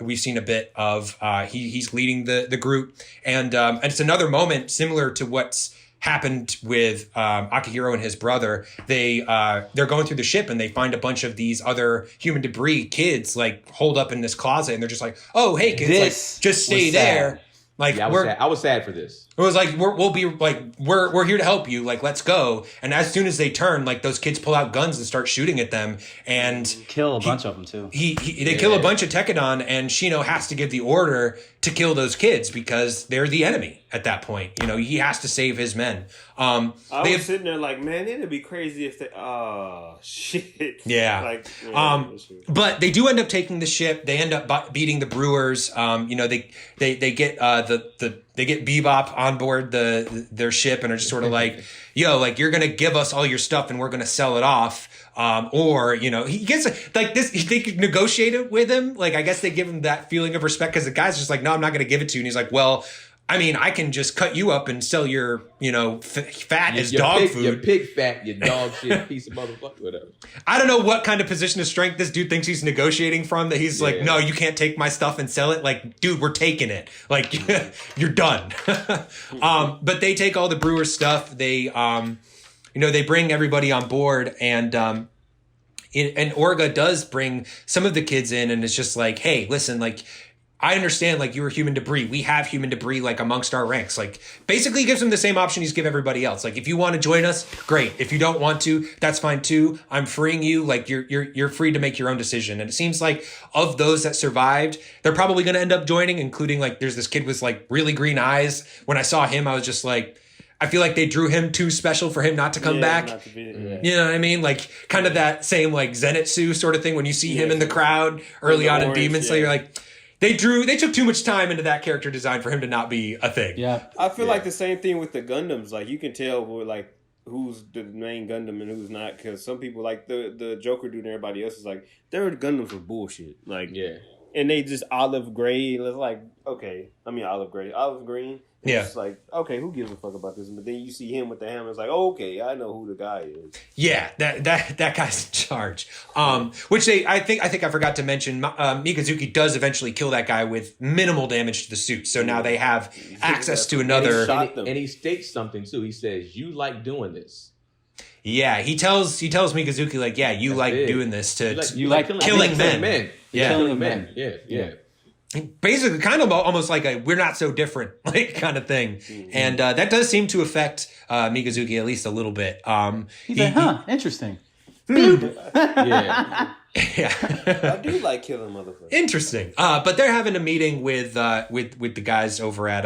We've seen a bit of he's leading the group, and it's another moment similar to what's happened with Akihiro and his brother. They're going through the ship and they find a bunch of these other human debris kids like holed up in this closet, and they're just like, oh, hey kids, like, just stay there. Like, I was sad for this. It was like, we'll be like, we're here to help you. Like, let's go. And as soon as they turn, like, those kids pull out guns and start shooting at them, and kill a bunch of them too. They kill a bunch of Tekadon, and Shino has to give the order to kill those kids because they're the enemy at that point. He has to save his men. I was sitting there like, man, it'd be crazy if they. Oh shit. Yeah. Like, but they do end up taking the ship. They end up beating the Brewers. They get they get Bebop on board their ship and are just sort of like, yo, like, you're gonna give us all your stuff and we're gonna sell it off. He gets like this. They could negotiate it with him. Like, I guess they give him that feeling of respect because the guy's just like, no, I'm not gonna give it to you. And he's like, well, I mean, I can just cut you up and sell your, fat as dog food. Your pig fat, your dog shit, piece of motherfucker, whatever. I don't know what kind of position of strength this dude thinks he's negotiating from, that he's like, no, you can't take my stuff and sell it. Like, dude, we're taking it. Like, you're done. But they take all the Brewers stuff. They, they bring everybody on board, and Orga does bring some of the kids in, and it's just like, hey, listen, like, I understand, like, you were human debris. We have human debris, like, amongst our ranks. Like, basically gives them the same option he's give everybody else. Like, if you want to join us, great. If you don't want to, that's fine too. I'm freeing you. Like, you're free to make your own decision. And it seems like of those that survived, they're probably going to end up joining, including, like, there's this kid with, like, really green eyes. When I saw him, I was just like, I feel like they drew him too special for him not to come back. You know what I mean? Like, kind of that same, like, Zenitsu sort of thing when you see him in the crowd early on in Demon Slayer, you're like, they took too much time into that character design for him to not be a thing. Yeah. I feel like the same thing with the Gundams. Like, you can tell like who's the main Gundam and who's not, because some people, like the Joker dude and everybody else, is like, their Gundams were bullshit. Like, and they just olive gray. It's like, okay, I mean olive green. It's like, okay, who gives a fuck about this? But then you see him with the hammer. It's like, oh, okay, I know who the guy is. Yeah, that guy's in charge. Which I think I forgot to mention. Mikazuki does eventually kill that guy with minimal damage to the suit. So now they have access to another. And he states something too. He says, "You like doing this." Yeah, he tells Mikazuki like, yeah, you like doing this to you like killing men. Yeah, killing men. Yeah. Basically, kind of almost like a "we're not so different" like kind of thing, Mm-hmm. and that does seem to affect Mikazuki at least a little bit. He's like, huh, interesting. Yeah. Yeah, I do like killing motherfuckers. interesting. But they're having a meeting with the guys over at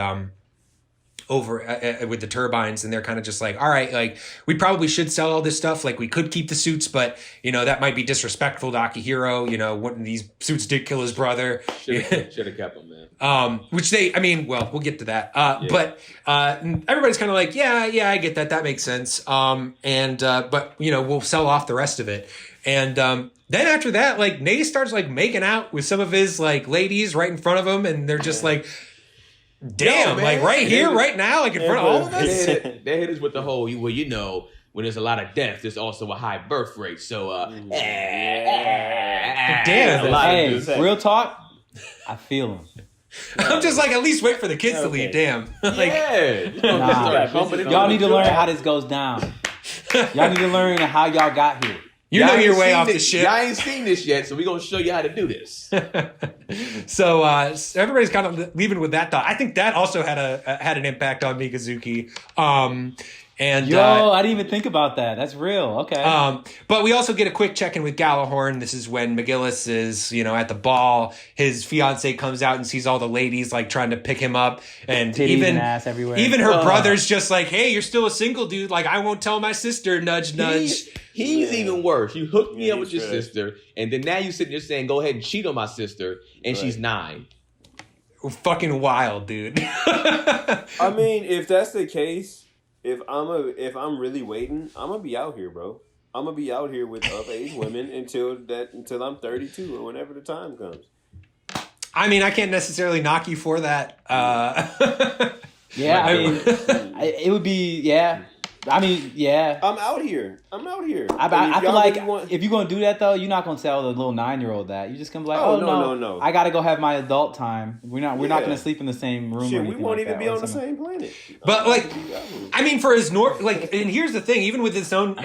with the turbines, and they're kind of just like, all right, like we probably should sell all this stuff. Like we could keep the suits, but that might be disrespectful to Akihiro. One of these suits did kill his brother. Should have kept them, man. Which we'll get to that. But everybody's kind of like, yeah, I get that. That makes sense. But we'll sell off the rest of it. And then after that, like Nate starts like making out with some of his like ladies right in front of him, and they're just like, damn, man. like right here, right now, like in front of all of us. They hit us with the whole, when there's a lot of death, there's also a high birth rate. So, Damn. Hey, real talk, I feel him. I'm just like, at least wait for the kids to leave. Damn. Like, Y'all need to learn how this goes down. Y'all need to learn how y'all got here. you know your way off the ship. Y'all ain't seen this yet, so we're going to show you how to do this. So everybody's kind of leaving with that thought. I think that also had an impact on Mikazuki. I didn't even think about that. That's real. Okay. But we also get a quick check-in with Gallahorn. This is when McGillis is, at the ball. His fiance comes out and sees all the ladies like trying to pick him up, and titties even and ass everywhere. Even her brother's just like, "Hey, you're still a single dude. Like, I won't tell my sister." Nudge, nudge. He's even worse. You hooked me up with your sister, and then now you sitting there saying, "Go ahead and cheat on my sister," and she's 9. Fucking wild, dude. I mean, if that's the case, if I'm really waiting, I'm gonna be out here, bro. I'm gonna be out here with of age women until I'm 32 or whenever the time comes. I mean, I can't necessarily knock you for that. Yeah, I mean, it would be, yeah. I mean, yeah. I'm out here. I feel like if you're going to do that, though, you're not going to tell the little 9-year-old that. You're just going to be like, no. I got to go have my adult time. We're not going to sleep in the same room. Shit, or we anything won't like even that, be on the same planet. But I mean, for his and here's the thing, even within this own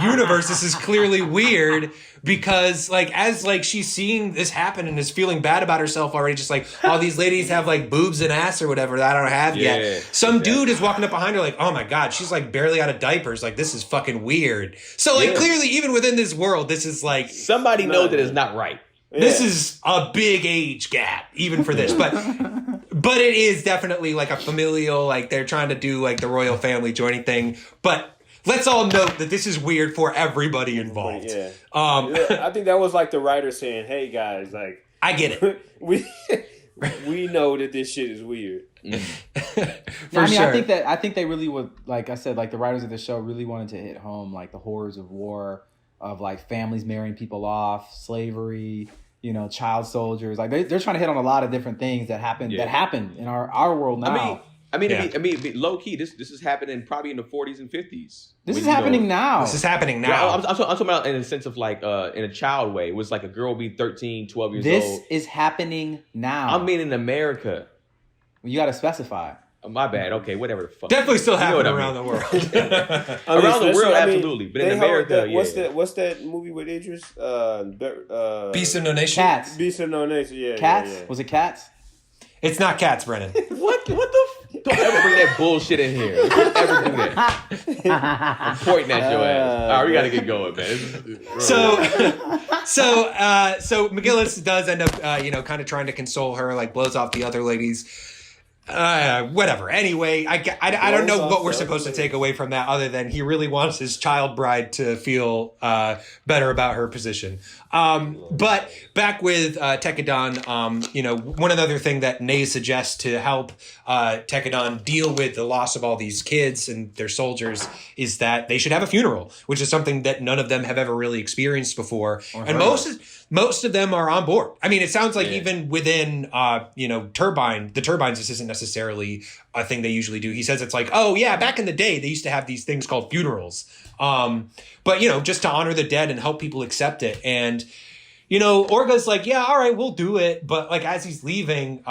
universe, this is clearly weird because as she's seeing this happen and is feeling bad about herself already, just like, oh, these ladies have like boobs and ass or whatever that I don't have yet. Some dude is walking up behind her like, oh my God, she's like barely out of diapers. Like, this is fucking weird. So clearly even within this world, this is like somebody knows that it's not right. This is a big age gap, even for this. But it is definitely like a familial, like they're trying to do like the royal family joining thing. But let's all note that this is weird for everybody involved. Yeah. I think that was like the writer saying, hey guys, like, I get it. we know that this shit is weird. Sure. I think they really would, like I said, like the writers of the show really wanted to hit home like the horrors of war, of like families marrying people off, slavery, child soldiers. Like they're trying to hit on a lot of different things that happen in our world now. I mean, low key, this is happening probably in the 40s and 50s. This is happening now. This is happening now. I'm talking about in a sense of like in a child way. It was like a girl being 13, 12 years old. This is happening now. I mean, in America. You got to specify. Oh, my bad. Okay, whatever the fuck. Definitely still happening around the world. Around the world, absolutely. But in America, what's that movie with Idris? Beast of No Nation? Cats. Beast of No Nation, yeah. Cats? Yeah. Was it Cats? It's not Cats, Brennan. What the don't ever bring that bullshit in here. Don't ever do that. I'm pointing at your ass. All right, we got to get going, man. So McGillis does end up, kind of trying to console her, like blows off the other ladies. Whatever. Anyway, I don't know what we're supposed to take away from that other than he really wants his child bride to feel better about her position. But back with Tekadon, one other thing that Ney suggests to help Tekadon deal with the loss of all these kids and their soldiers is that they should have a funeral, which is something that none of them have ever really experienced before. And most of them are on board. I mean, it sounds like even within, the turbines, this isn't necessarily a thing they usually do. He says it's like, oh yeah, back in the day, they used to have these things called funerals. But just to honor the dead and help people accept it. And Orga's like, yeah, all right, we'll do it. But like as he's leaving,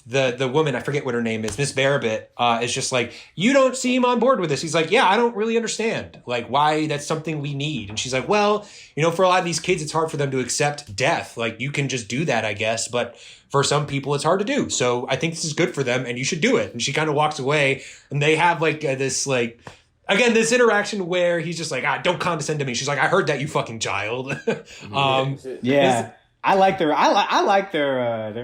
the woman, I forget what her name is, Miss Barabit, is just like, you don't seem on board with this. He's like, yeah, I don't really understand like why that's something we need. And she's like, well, for a lot of these kids, it's hard for them to accept death. Like you can just do that, I guess. But for some people, it's hard to do. So I think this is good for them and you should do it. And she kind of walks away and they have like this like, again, this interaction where he's just like, don't condescend to me. She's like, I heard that, you fucking child. Yeah. I like their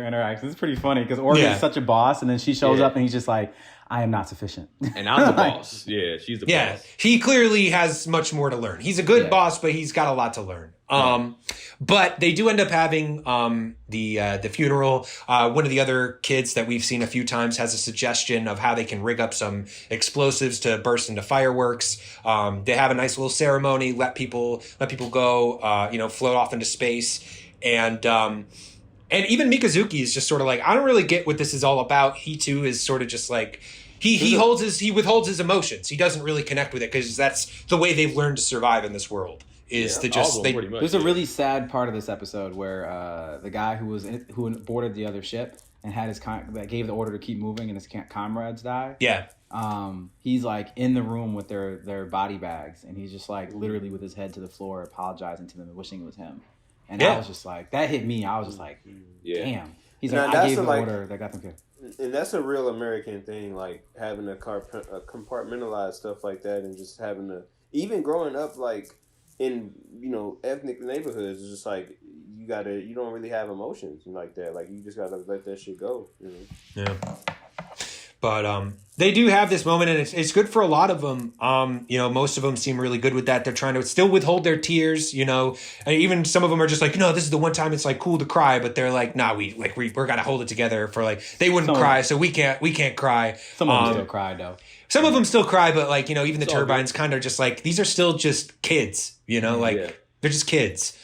interactions. It's pretty funny because Orga is such a boss, and then she shows up and he's just like, I am not sufficient. And I'm the boss. Yeah, she's the boss. Yeah, he clearly has much more to learn. He's a good boss, but he's got a lot to learn. But they do end up having the funeral. One of the other kids that we've seen a few times has a suggestion of how they can rig up some explosives to burst into fireworks. They have a nice little ceremony, let people go, float off into space. And even Mikazuki is just sort of like, I don't really get what this is all about. He too is sort of just like, he withholds his emotions. He doesn't really connect with it because that's the way they've learned to survive in this world. There's a really sad part of this episode where the guy who boarded the other ship and had that gave the order to keep moving and his comrades die. Yeah. He's like in the room with their body bags and he's just like literally with his head to the floor apologizing to them and wishing it was him. And I was just like, that hit me. I was just like, damn. He's like, I gave the order that got them killed. And that's a real American thing, like having a compartmentalize stuff like that, and just having to, even growing up like in ethnic neighborhoods, it's just like you don't really have emotions like that. Like you just gotta let that shit go. Yeah. But they do have this moment, and it's good for a lot of them. Most of them seem really good with that. They're trying to still withhold their tears, and even some of them are just like, this is the one time it's like cool to cry, but they're like, nah, we're gotta hold it together for like they wouldn't cry, so we can't cry. Some of them still cry though. Some of them still cry, but like even the turbines kind of just like these are still just kids, they're just kids.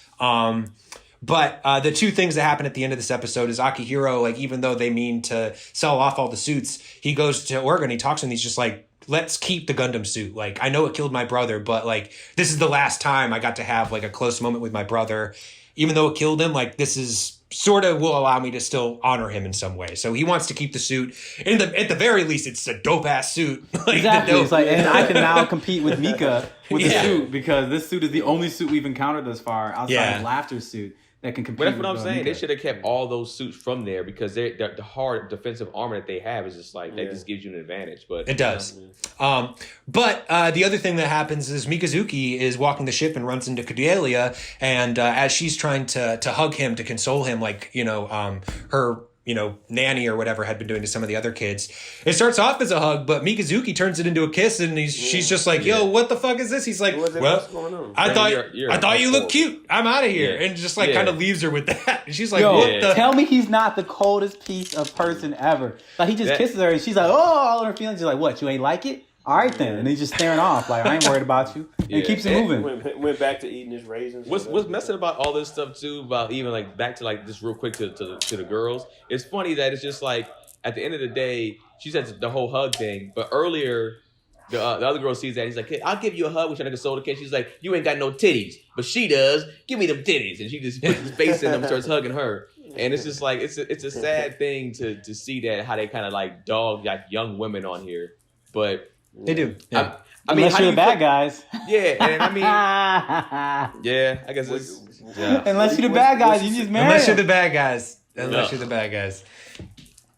But the two things that happen at the end of this episode is Akihiro, like, even though they mean to sell off all the suits, he goes to Orga and he talks to him. He's just like, let's keep the Gundam suit. Like, I know it killed my brother, but like, this is the last time I got to have like a close moment with my brother. Even though it killed him, like, this is sort of will allow me to still honor him in some way. So he wants to keep the suit. At the very least, it's a dope ass suit. Like, exactly. It's like, and I can now compete with Mika with the suit because this suit is the only suit we've encountered thus far outside of Laughter's suit that can compete. But that's what I'm saying. Mika. They should have kept all those suits from there because the hard defensive armor that they have is just like that just gives you an advantage. But it does. But the other thing that happens is Mikazuki is walking the ship and runs into Cordelia, and as she's trying to hug him to console him, like her nanny or whatever had been doing to some of the other kids. It starts off as a hug, but Mikazuki turns it into a kiss, and she's just like, "Yo, what the fuck is this?" He's like, "Well, I thought you looked cute. I'm out of here," and just like kind of leaves her with that. And she's like, "What the?" Tell me he's not the coldest piece of person ever. Like he just kisses her, and she's like, "Oh," all in her feelings. She's like, "What? You ain't like it? All right then." And he's just staring off, like, "I ain't worried about you," and keeps it moving. Went back to eating his raisins. What's messing about all this stuff too? About even like back to like just real quick to the girls. It's funny that it's just like at the end of the day, she said the whole hug thing, but earlier the other girl sees that. He's like, "Hey, I'll give you a hug." We're trying to console the kid. She's like, "You ain't got no titties, but she does. Give me them titties," and she just puts his face in them, starts hugging her. And it's just like it's a sad thing to see that how they kind of like dog like young women on here, but. They do. Yeah. I mean, unless you're the bad guys. Yeah, and I mean, I guess it's... Yeah. Unless you're the bad guys, you just marry Unless you're the bad guys. Unless you're the bad guys.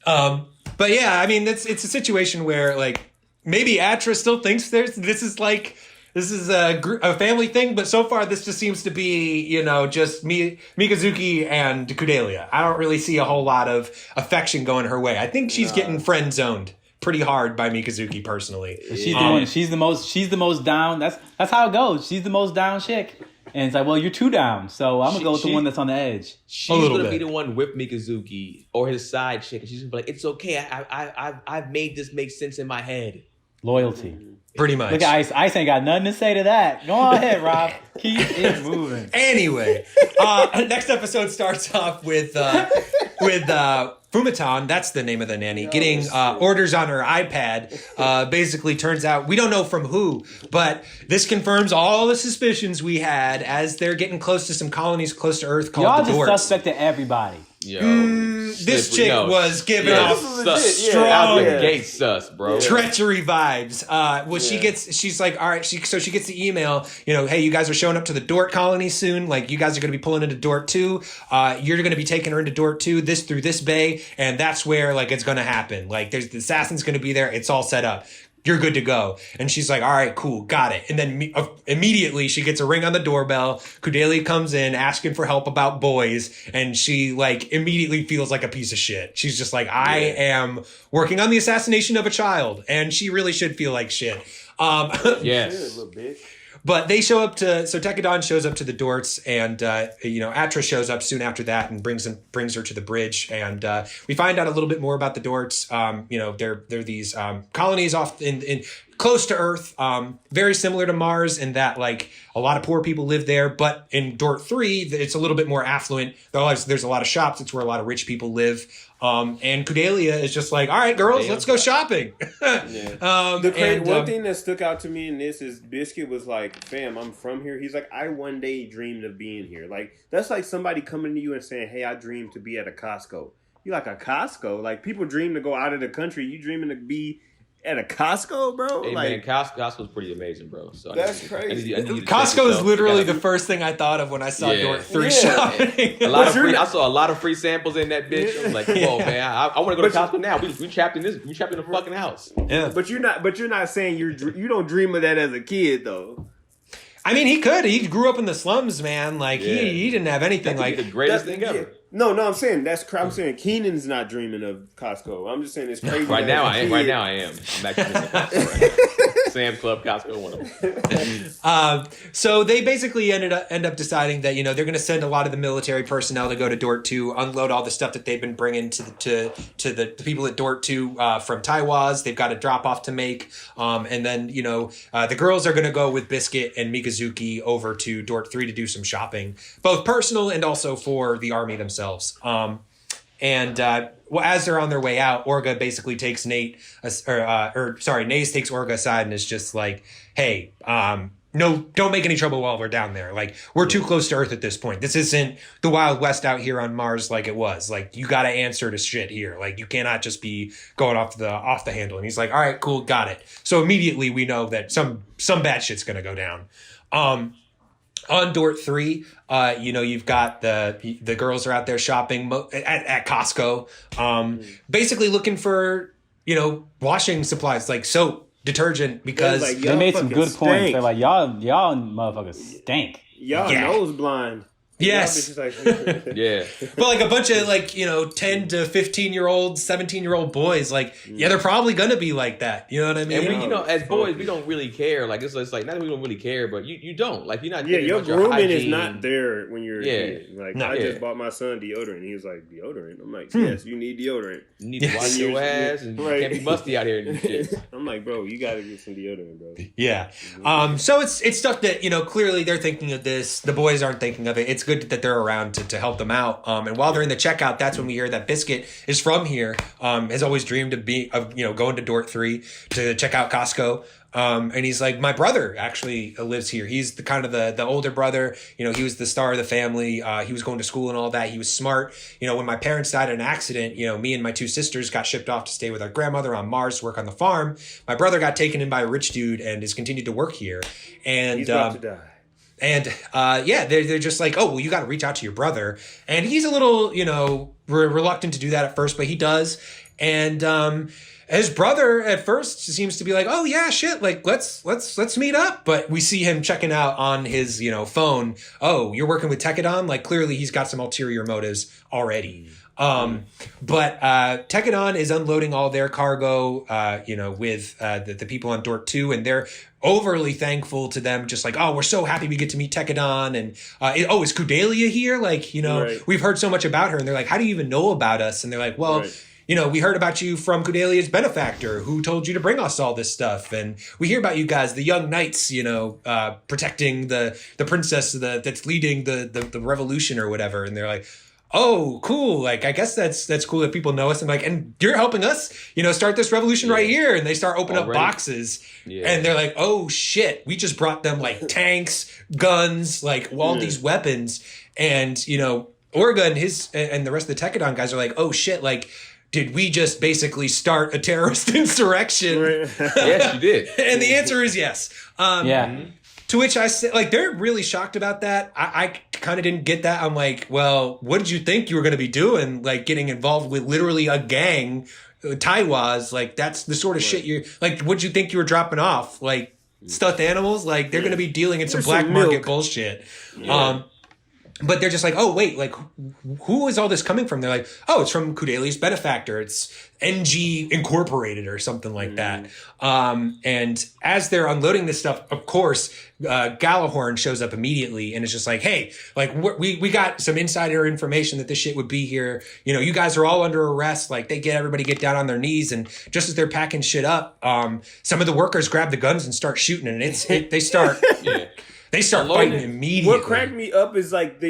But yeah, I mean, it's a situation where, like, maybe Atra still thinks this is a family thing, but so far this just seems to be, just Mikazuki and Cordelia. I don't really see a whole lot of affection going her way. I think she's getting friend zoned pretty hard by Mikazuki personally. She's the one. She's the most down. That's how it goes. She's the most down chick, and it's like, well, you're too down, so I'm gonna go with the one that's on the edge. She's gonna be the one with Mikazuki or his side chick, and she's gonna be like, "It's okay. I've made this make sense in my head." Loyalty. Pretty much. Look at Ice. Ice ain't got nothing to say to that. Go ahead, Rob. Keep it moving. Anyway, next episode starts off with Fumatan, that's the name of the nanny, getting orders on her iPad. Basically, turns out we don't know from who, but this confirms all the suspicions we had as they're getting close to some colonies close to Earth called Y'all the just Dorks. suspected everybody. Yo, This chick was giving off strong out the gate sus, bro. treachery vibes. She's like, all right, so she gets the email, hey, you guys are showing up to the Dort colony soon. Like, you guys are going to be pulling into Dort 2. You're going to be taking her into Dort 2, through this bay, and that's where, like, it's going to happen. Like, there's the assassin's going to be there. It's all set up. You're good to go. And she's like, all right, cool, got it. And then immediately she gets a ring on the doorbell. Kudelia comes in asking for help about boys. And she like immediately feels like a piece of shit. She's just like, I am working on the assassination of a child. And she really should feel like shit. Yes. Little bitch. But they show up so Tekadon shows up to the Dorts, and Atra shows up soon after that and brings her to the bridge, and we find out a little bit more about the Dorts. They're these colonies off in close to Earth, very similar to Mars in that like a lot of poor people live there, but in Dort 3 it's a little bit more affluent. There's a lot of shops. It's where a lot of rich people live. And Kudelia is just like, all right, girls, let's go shopping. One thing that stuck out to me in this is Biscuit was like, fam, I'm from here. He's like, I one day dreamed of being here. Like, that's like somebody coming to you and saying, hey, I dream to be at a Costco. You like a Costco? Like, people dream to go out of the country. You dreaming to be at a Costco, bro? Hey, like, man, Costco's pretty amazing, bro. So that's crazy. Costco is literally the first thing I thought of when I saw Dort 3 shopping. I saw a lot of free samples in that bitch. I was like, whoa, man, I want to go to Costco now. We trapped in this. We trapped in a fucking house. Yeah, but you're not saying you don't dream of that as a kid, though. I mean, he could. He grew up in the slums, man. Like he didn't have anything. Like the greatest thing ever. No, I'm saying I'm saying Keenan's not dreaming of Costco. I'm just saying it's crazy. Right now I am. I'm actually in Costco right now. Sam's Club, Costco, one of them. So they basically end up deciding that they're going to send a lot of the military personnel to go to Dort 2, unload all the stuff that they've been bringing to the people at Dort 2 from Taiwaz. They've got a drop off to make, and then the girls are going to go with Biscuit and Mikazuki over to Dort 3 to do some shopping, both personal and also for the army themselves. As they're on their way out, Orga basically takes Naze takes Orga aside and is just like, hey, no, don't make any trouble while we're down there. Like, we're too close to Earth at this point. This isn't the Wild West out here on Mars like it was. Like, you got to answer to shit here. Like, you cannot just be going off the handle. And he's like, all right, cool, got it. So immediately we know that some bad shit's going to go down. On Dort 3, you've got the girls are out there shopping at Costco, basically looking for, washing supplies like soap, detergent, because like, they made some good stink. points. They're like, y'all motherfuckers stink. Y'all nose blind. Yes. Yeah. But like a bunch of 10 to 15-year-old, 17-year-old boys, they're probably going to be like that. You know what I mean? And we, as boys, we don't really care. Like, it's like, not that we don't really care, but you don't. Like, you're not. Yeah, your grooming hygiene. is not there when you're a kid. Like, I just bought my son deodorant. He was like, deodorant? I'm like, yes, you need deodorant. You need to wash your ass, and you can't be musty out here and shit. I'm like, bro, you got to get some deodorant, bro. Yeah. So it's stuff that, clearly they're thinking of this. The boys aren't thinking of it. It's good that they're around to help them out. And while they're in the checkout, that's when we hear that Biscuit is from here, has always dreamed of going to Dort 3 to check out Costco. And he's like, my brother actually lives here. He's the older brother. He was the star of the family. He was going to school and all that. He was smart. When my parents died in an accident, me and my two sisters got shipped off to stay with our grandmother on Mars to work on the farm. My brother got taken in by a rich dude and has continued to work here. And he's about to die. And they're just like, oh, well, you got to reach out to your brother. And he's a little, reluctant to do that at first, but he does. And his brother at first seems to be like, oh yeah, shit, like let's meet up. But we see him checking out on his phone. Oh, you're working with Tekadon? Like, clearly he's got some ulterior motives already. But Tekadon is unloading all their cargo, with the people on Dort 2, and they're overly thankful to them, just like, oh, we're so happy we get to meet Tekadon, and is Kudelia here? Like, right. We've heard so much about her, and they're like, how do you even know about us? And they're like, well, right. we heard about you from Kudelia's benefactor who told you to bring us all this stuff. And we hear about you guys, the young knights, protecting the princess that's leading the revolution or whatever. And they're like, oh, cool. Like, I guess that's cool that people know us. And like, and you're helping us, start this revolution right here. And they start opening up boxes and they're like, oh shit, we just brought them like tanks, guns, like all these weapons. And, Orga and the rest of the Tekadon guys are like, oh shit, like, did we just basically start a terrorist insurrection? Yes, you did. And the answer is yes. To which I said, like, they're really shocked about that. I kind of didn't get that. I'm like, well, what did you think you were going to be doing? Like, getting involved with literally a gang, Taiwas. Like, that's the sort of shit you're, like, what'd you think you were dropping off? Like, stuffed animals? Like, they're going to be dealing in some black market bullshit. But they're just like, oh, wait, like, who is all this coming from? They're like, oh, it's from Kudelia's benefactor. It's NG Incorporated or something like that. And as they're unloading this stuff, of course, Galahorn shows up immediately and is just like, hey, like, we got some insider information that this shit would be here. You guys are all under arrest. Like, everybody get down on their knees. And just as they're packing shit up, some of the workers grab the guns and start shooting. And they start... They start fighting immediately. What cracked me up is like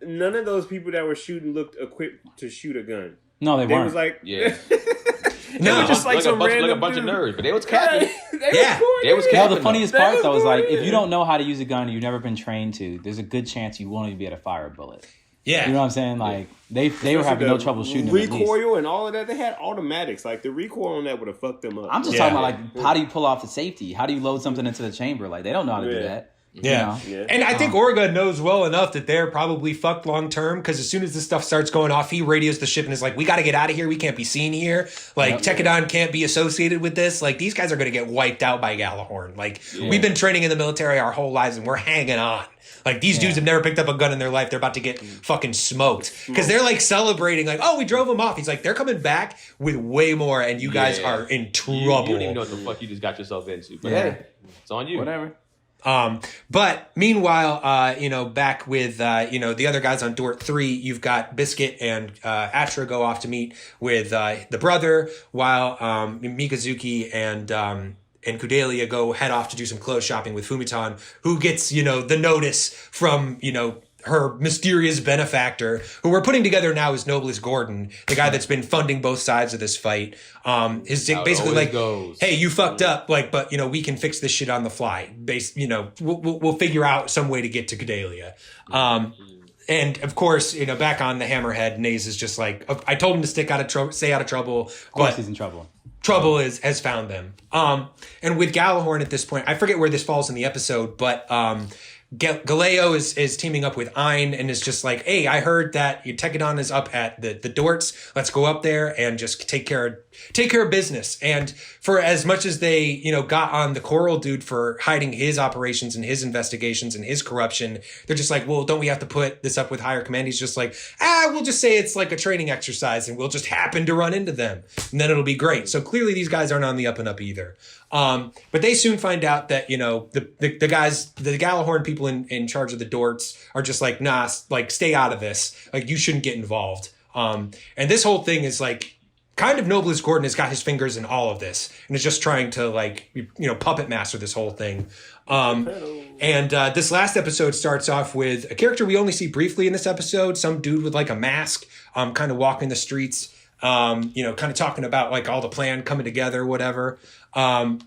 none of those people that were shooting looked equipped to shoot a gun. No, they weren't. Was like, no, were just like some like random a bunch of dude. nerds, but they was capping. They was Well, the funniest part though is like, if in. you don't know how to use a gun, you've never been trained to, there's a good chance you won't even be able to fire a bullet. Yeah. You know what I'm saying? Like, they were having no trouble shooting them. Recoil and all of that. They had automatics. Like, the recoil on that would have fucked them up. I'm just talking about, like, how do you pull off the safety? How do you load something into the chamber? Like, they don't know how to do that. Yeah. And I think Orga knows well enough that they're probably fucked long term, because as soon as this stuff starts going off, he radios the ship and is like, we got to get out of here. We can't be seen here. Like, Tekadon can't be associated with this. Like, these guys are going to get wiped out by Galahorn. Like, we've been training in the military our whole lives and we're hanging on. Like, these dudes have never picked up a gun in their life. They're about to get fucking smoked. Because they're, like, celebrating, like, oh, we drove them off. He's like, they're coming back with way more, and you guys are in trouble. You don't even know what the fuck you just got yourself into. But hey, it's on you. Whatever. But meanwhile, back with, the other guys on Dort 3, you've got Biscuit and Atra go off to meet with the brother, while Mikazuki and Kudelia go head off to do some clothes shopping with Fumitan, who gets, the notice from, her mysterious benefactor, who we're putting together now is Noblest Gordon, the guy that's been funding both sides of this fight. Is basically like, hey, you fucked up, like, but we can fix this shit on the fly. We'll figure out some way to get to Kudelia. And of course, back on the Hammerhead, Naze is just like, I told him to stay out of trouble. Of course he's in trouble. Trouble has found them. And with Galahorn at this point, I forget where this falls in the episode, but Galeo is teaming up with Ein and is just like, hey, I heard that Tekadon is up at the Dorts. Let's go up there and just take care of business. And for as much as they, got on the Coral dude for hiding his operations and his investigations and his corruption, they're just like, well, don't we have to put this up with higher command? He's just like, we'll just say it's like a training exercise and we'll just happen to run into them. And then it'll be great. So clearly these guys aren't on the up and up either. But they soon find out that, the guys, the Galahorn people in charge of the Dorts are just like, nah, like, stay out of this. Like, you shouldn't get involved. And this whole thing is like, kind of Noblest Gordon has got his fingers in all of this and is just trying to, like, puppet master this whole thing. And this last episode starts off with a character we only see briefly in this episode, some dude with like a mask, kind of walking the streets, kind of talking about like all the plan coming together, whatever. You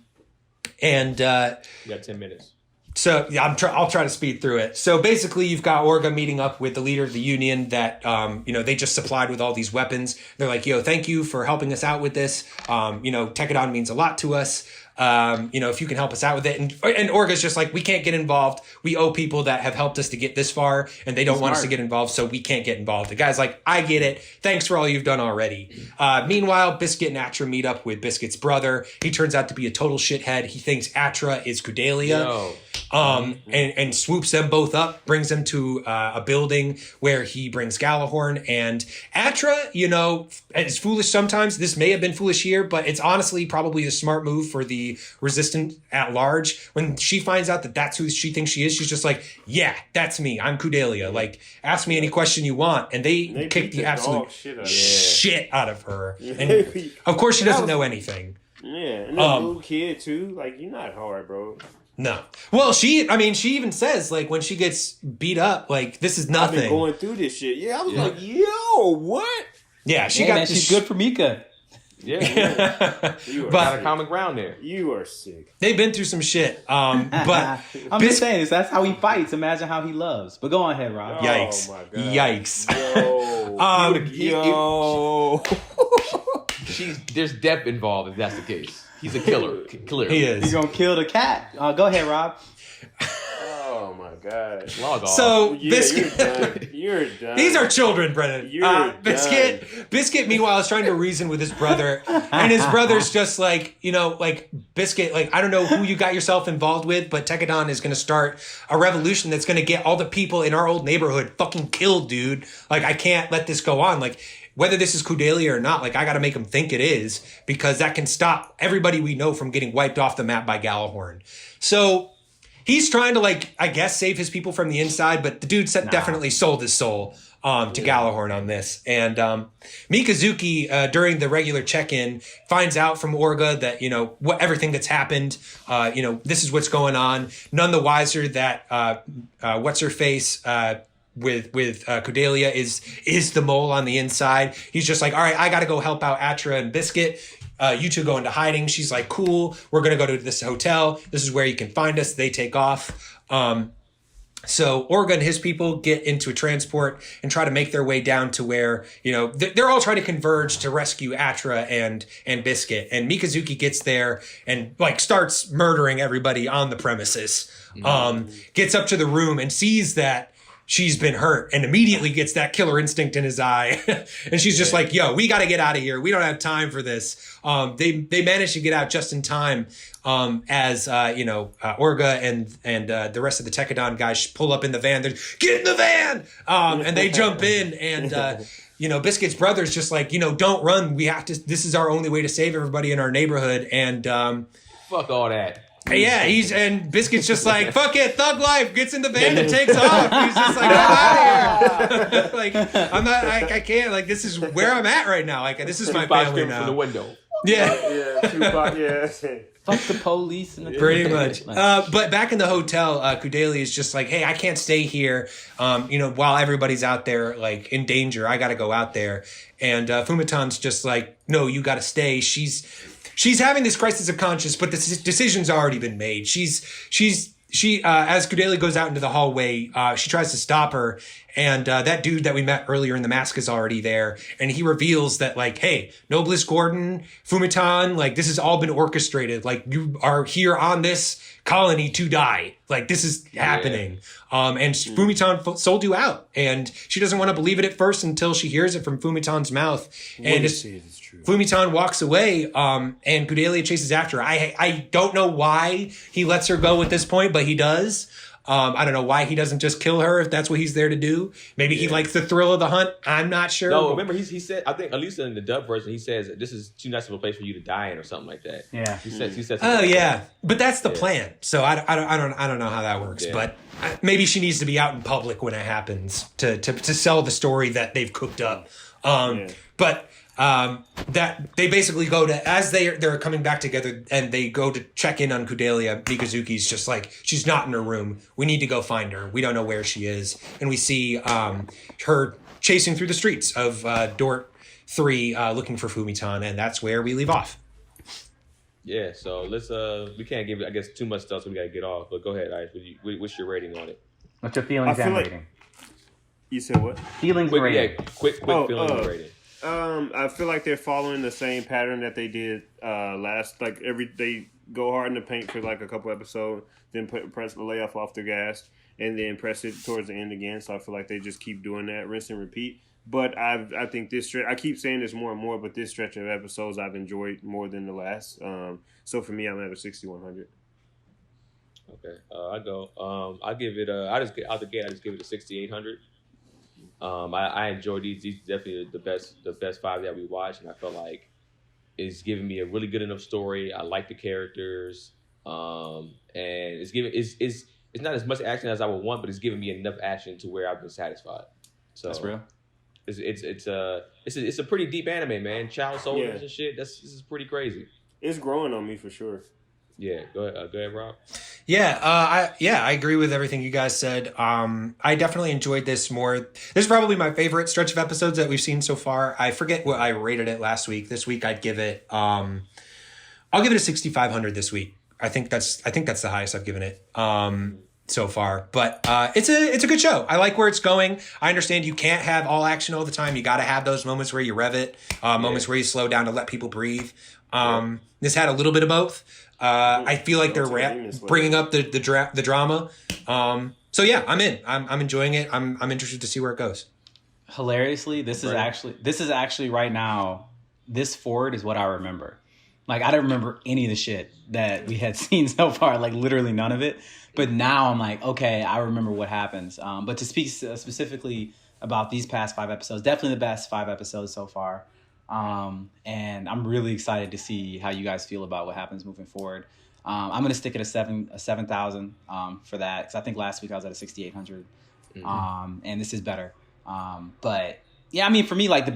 got 10 minutes. So yeah, I'll try to speed through it. So basically, you've got Orga meeting up with the leader of the Union that they just supplied with all these weapons. They're like, yo, thank you for helping us out with this. Tekadon means a lot to us. If you can help us out with it. And Orga's just like, we can't get involved. We owe people that have helped us to get this far, and they don't want us to get involved, so we can't get involved. The guy's like, I get it. Thanks for all you've done already. Meanwhile, Biscuit and Atra meet up with Biscuit's brother. He turns out to be a total shithead. He thinks Atra is Kudelia. and swoops them both up, brings them to a building where he brings Galahorn and Atra. You know, it's foolish sometimes. This may have been foolish here, but it's honestly probably a smart move for the Resistance at large. When she finds out that that's who she thinks she is, she's just like, yeah, that's me. I'm Kudelia. Like, ask me any question you want. And they kick the absolute shit out of her. And of course, she doesn't know anything. Yeah, and that little kid too. Like, you're not hard, bro. No. Well, she even says, like, when she gets beat up, like, this is nothing. I've been going through this shit. Yeah, I was like, yo, what? Yeah, she's good for Mika. Yeah. You got a common ground there. You are sick. They've been through some shit. But I'm just saying, that's how he fights. Imagine how he loves. But go on ahead, Rob. Yikes. Oh my God. Yikes. Yo. There's depth involved if that's the case. He's a killer. Clearly. He is. He's gonna kill the cat. Go ahead, Rob. Oh my God. Log off. So, Yeah, Biscuit. You're done. These are children, Brennan. Biscuit, meanwhile, is trying to reason with his brother. And his brother's just like, you know, like, Biscuit, like, I don't know who you got yourself involved with, but Tekadon is going to start a revolution that's going to get all the people in our old neighborhood fucking killed, dude. Like, I can't let this go on. Like, whether this is Kudelia or not, like, I got to make him think it is, because that can stop everybody we know from getting wiped off the map by Galahorn. So he's trying to, like, I guess, save his people from the inside, but the dude definitely sold his soul to Galahorn on this. And Mikazuki, during the regular check-in, finds out from Orga that, you know, everything that's happened, you know, this is what's going on. None the wiser that what's-her-face with Kudelia is the mole on the inside. He's just like, all right, I got to go help out Atra and Biscuit. You two go into hiding. She's like, cool. We're going to go to this hotel. This is where you can find us. They take off. So Orga and his people get into a transport and try to make their way down to where, you know, they're all trying to converge to rescue Atra and Biscuit. And Mikazuki gets there and, like, starts murdering everybody on the premises. Gets up to the room and sees that she's been hurt and immediately gets that killer instinct in his eye. And she's just like, yo, we got to get out of here. We don't have time for this. They managed to get out just in time as, you know, Orga and the rest of the Tekadon guys pull up in the van. They're, get in the van! And they jump in and, you know, Biscuit's brother's just like, you know, don't run. We have to, this is our only way to save everybody in our neighborhood. And, fuck all that. yeah, and Biscuit's just like, fuck it, thug life, gets in the van and takes off. He's just like, I'm out of here. Like, I'm not, I can't, like, this is where I'm at right now. Like, this is my family now. From the window. Yeah. Tupac, yeah. Fuck the police. And the pretty much. But back in the hotel, Kudelia is just like, hey, I can't stay here, you know, while everybody's out there, like, in danger. I got to go out there. And Fumitan's just like, no, you got to stay. She's having this crisis of conscience, but the decision's already been made. She as Kudelia goes out into the hallway, she tries to stop her, and that dude that we met earlier in the mask is already there, and he reveals that, like, hey, Nobliss Gordon, Fumitan, like, this has all been orchestrated. Like, you are here on this colony to die. Like, this is happening. And Fumitan sold you out, and she doesn't want to believe it at first until she hears it from Fumitan's mouth. And it's true. Fumitan walks away, and Kudelia chases after her. I don't know why he lets her go at this point, but he does. I don't know why he doesn't just kill her if that's what he's there to do. Maybe he likes the thrill of the hunt. I'm not sure. No, remember he said, I think at least in the dub version, he says this is too nice of a place for you to die in or something like that. Yeah, he says. Oh yeah, but that's the plan. So I don't know how that works. Yeah. But maybe she needs to be out in public when it happens to sell the story that they've cooked up. But. That they basically go to, as they're coming back together and they go to check in on Kudelia, Mikazuki's just like, she's not in her room. We need to go find her. We don't know where she is. And we see her chasing through the streets of Dort 3 looking for Fumitan, and that's where we leave off. Yeah, so let's we can't give, I guess, too much stuff, so we gotta get off. But go ahead, Ice. What's your rating on it? What's your feelings and rating? You said what? Feelings rating. Yeah, quick feelings and rating. I feel like they're following the same pattern that they did last. Like they go hard in the paint for like a couple episodes, then press the layoff off the gas, and then press it towards the end again. So I feel like they just keep doing that, rinse and repeat. But I think this stretch, I keep saying this more and more, but this stretch of episodes I've enjoyed more than the last. So for me, I'm at a 6,100. Okay, I go. I give it. I just get out the gate. I just give it a 6,800. I enjoyed these. These definitely the best 5 that we watched, and I felt like it's giving me a really good enough story. I like the characters, and it's not as much action as I would want, but it's giving me enough action to where I've been satisfied. So That's real. It's a pretty deep anime, man. Child soldiers and shit. This is pretty crazy. It's growing on me for sure. Yeah, go ahead, Rob. Yeah, I agree with everything you guys said. I definitely enjoyed this more. This is probably my favorite stretch of episodes that we've seen so far. I forget what I rated it last week. This week I'd give it. I'll give it a 6,500 this week. I think that's the highest I've given it so far. But it's a good show. I like where it's going. I understand you can't have all action all the time. You got to have those moments where you rev it, moments where you slow down to let people breathe. This had a little bit of both. I feel like they're bringing up the drama. So yeah, I'm in. I'm enjoying it. I'm interested to see where it goes. Hilariously, this is actually right now. This forward is what I remember. Like I don't remember any of the shit that we had seen so far. Like literally none of it. But now I'm like, okay, I remember what happens. But to speak specifically about these past 5 episodes, definitely the best 5 episodes so far. And I'm really excited to see how you guys feel about what happens moving forward. I'm going to stick at a 7,000 for that because I think last week I was at a 6,800. And this is better. But yeah, I mean, for me, like the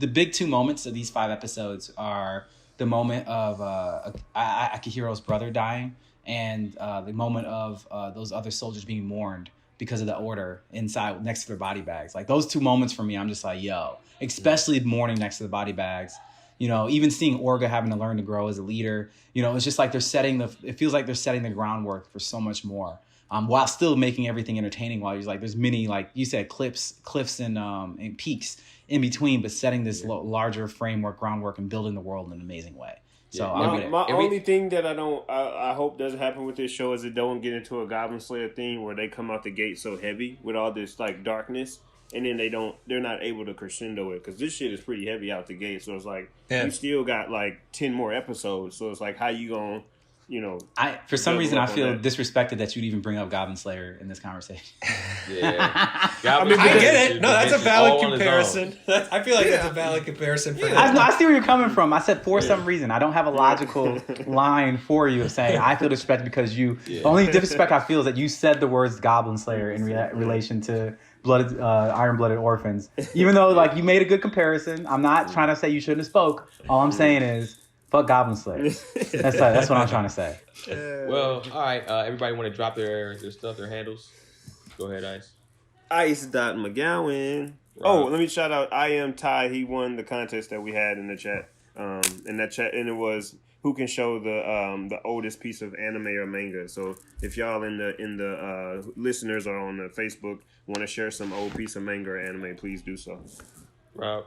big 2 moments of these 5 episodes are the moment of Akihiro's brother dying and the moment of those other soldiers being mourned because of the order inside next to their body bags. Like those 2 moments for me, I'm just like, yo, especially mourning next to the body bags. You know, even seeing Orga having to learn to grow as a leader, you know, it's just like it feels like they're setting the groundwork for so much more. While still making everything entertaining while there's like, there's many, like you said, cliffs and peaks in between, but setting this larger framework, groundwork, and building the world in an amazing way. So my only thing that I hope doesn't happen with this show is it don't get into a Goblin Slayer thing where they come out the gate so heavy with all this like darkness, and then they're not able to crescendo it because this shit is pretty heavy out the gate. So it's like you still got like 10 more episodes. So it's like how you gonna, you know? For some reason I feel disrespected that you'd even bring up Goblin Slayer in this conversation. Yeah, I get it. No, that's a valid comparison. I feel like that's a valid comparison for that. I see where you're coming from. I said for some reason. I don't have a logical line for you of saying I feel disrespected because you. The only disrespect I feel is that you said the words Goblin Slayer in relation to Iron-Blooded Orphans. Even though like you made a good comparison, I'm not trying to say you shouldn't have spoke. All I'm saying is fuck Goblin Slayer. That's what I'm trying to say. Well, all right. Everybody want to drop their stuff, their handles? Go ahead, Ice. Ice.McGowan. Oh, let me shout out I Am Ty. He won the contest that we had in the chat. And it was who can show the oldest piece of anime or manga. So if y'all in the listeners or on the Facebook want to share some old piece of manga or anime, please do so. Rob.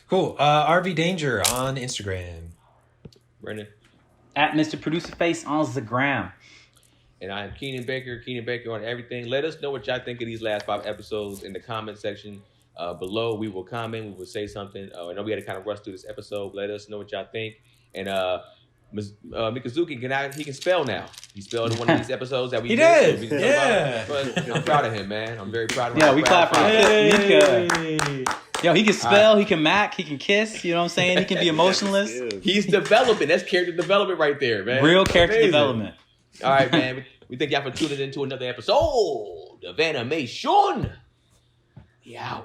Cool. RV Danger on Instagram. Brendan. At Mr. Producer Face on the gram. And I am Keenan Baker on everything. Let us know what y'all think of these last 5 episodes in the comment section below. We will comment. We will say something. I know we had to kind of rush through this episode. Let us know what y'all think. And Mikazuki he can spell now. He spelled in one of these episodes that we did. So yeah. But I'm proud of him, man. I'm very proud of him. Yeah, we clap for Mika. Yo, he can spell, he can mac, he can kiss, you know what I'm saying? He can be emotionless. He's developing. That's character development right there, man. Real character development. All right, man. We thank y'all for tuning into another episode of AnimeSHUN. Yeah.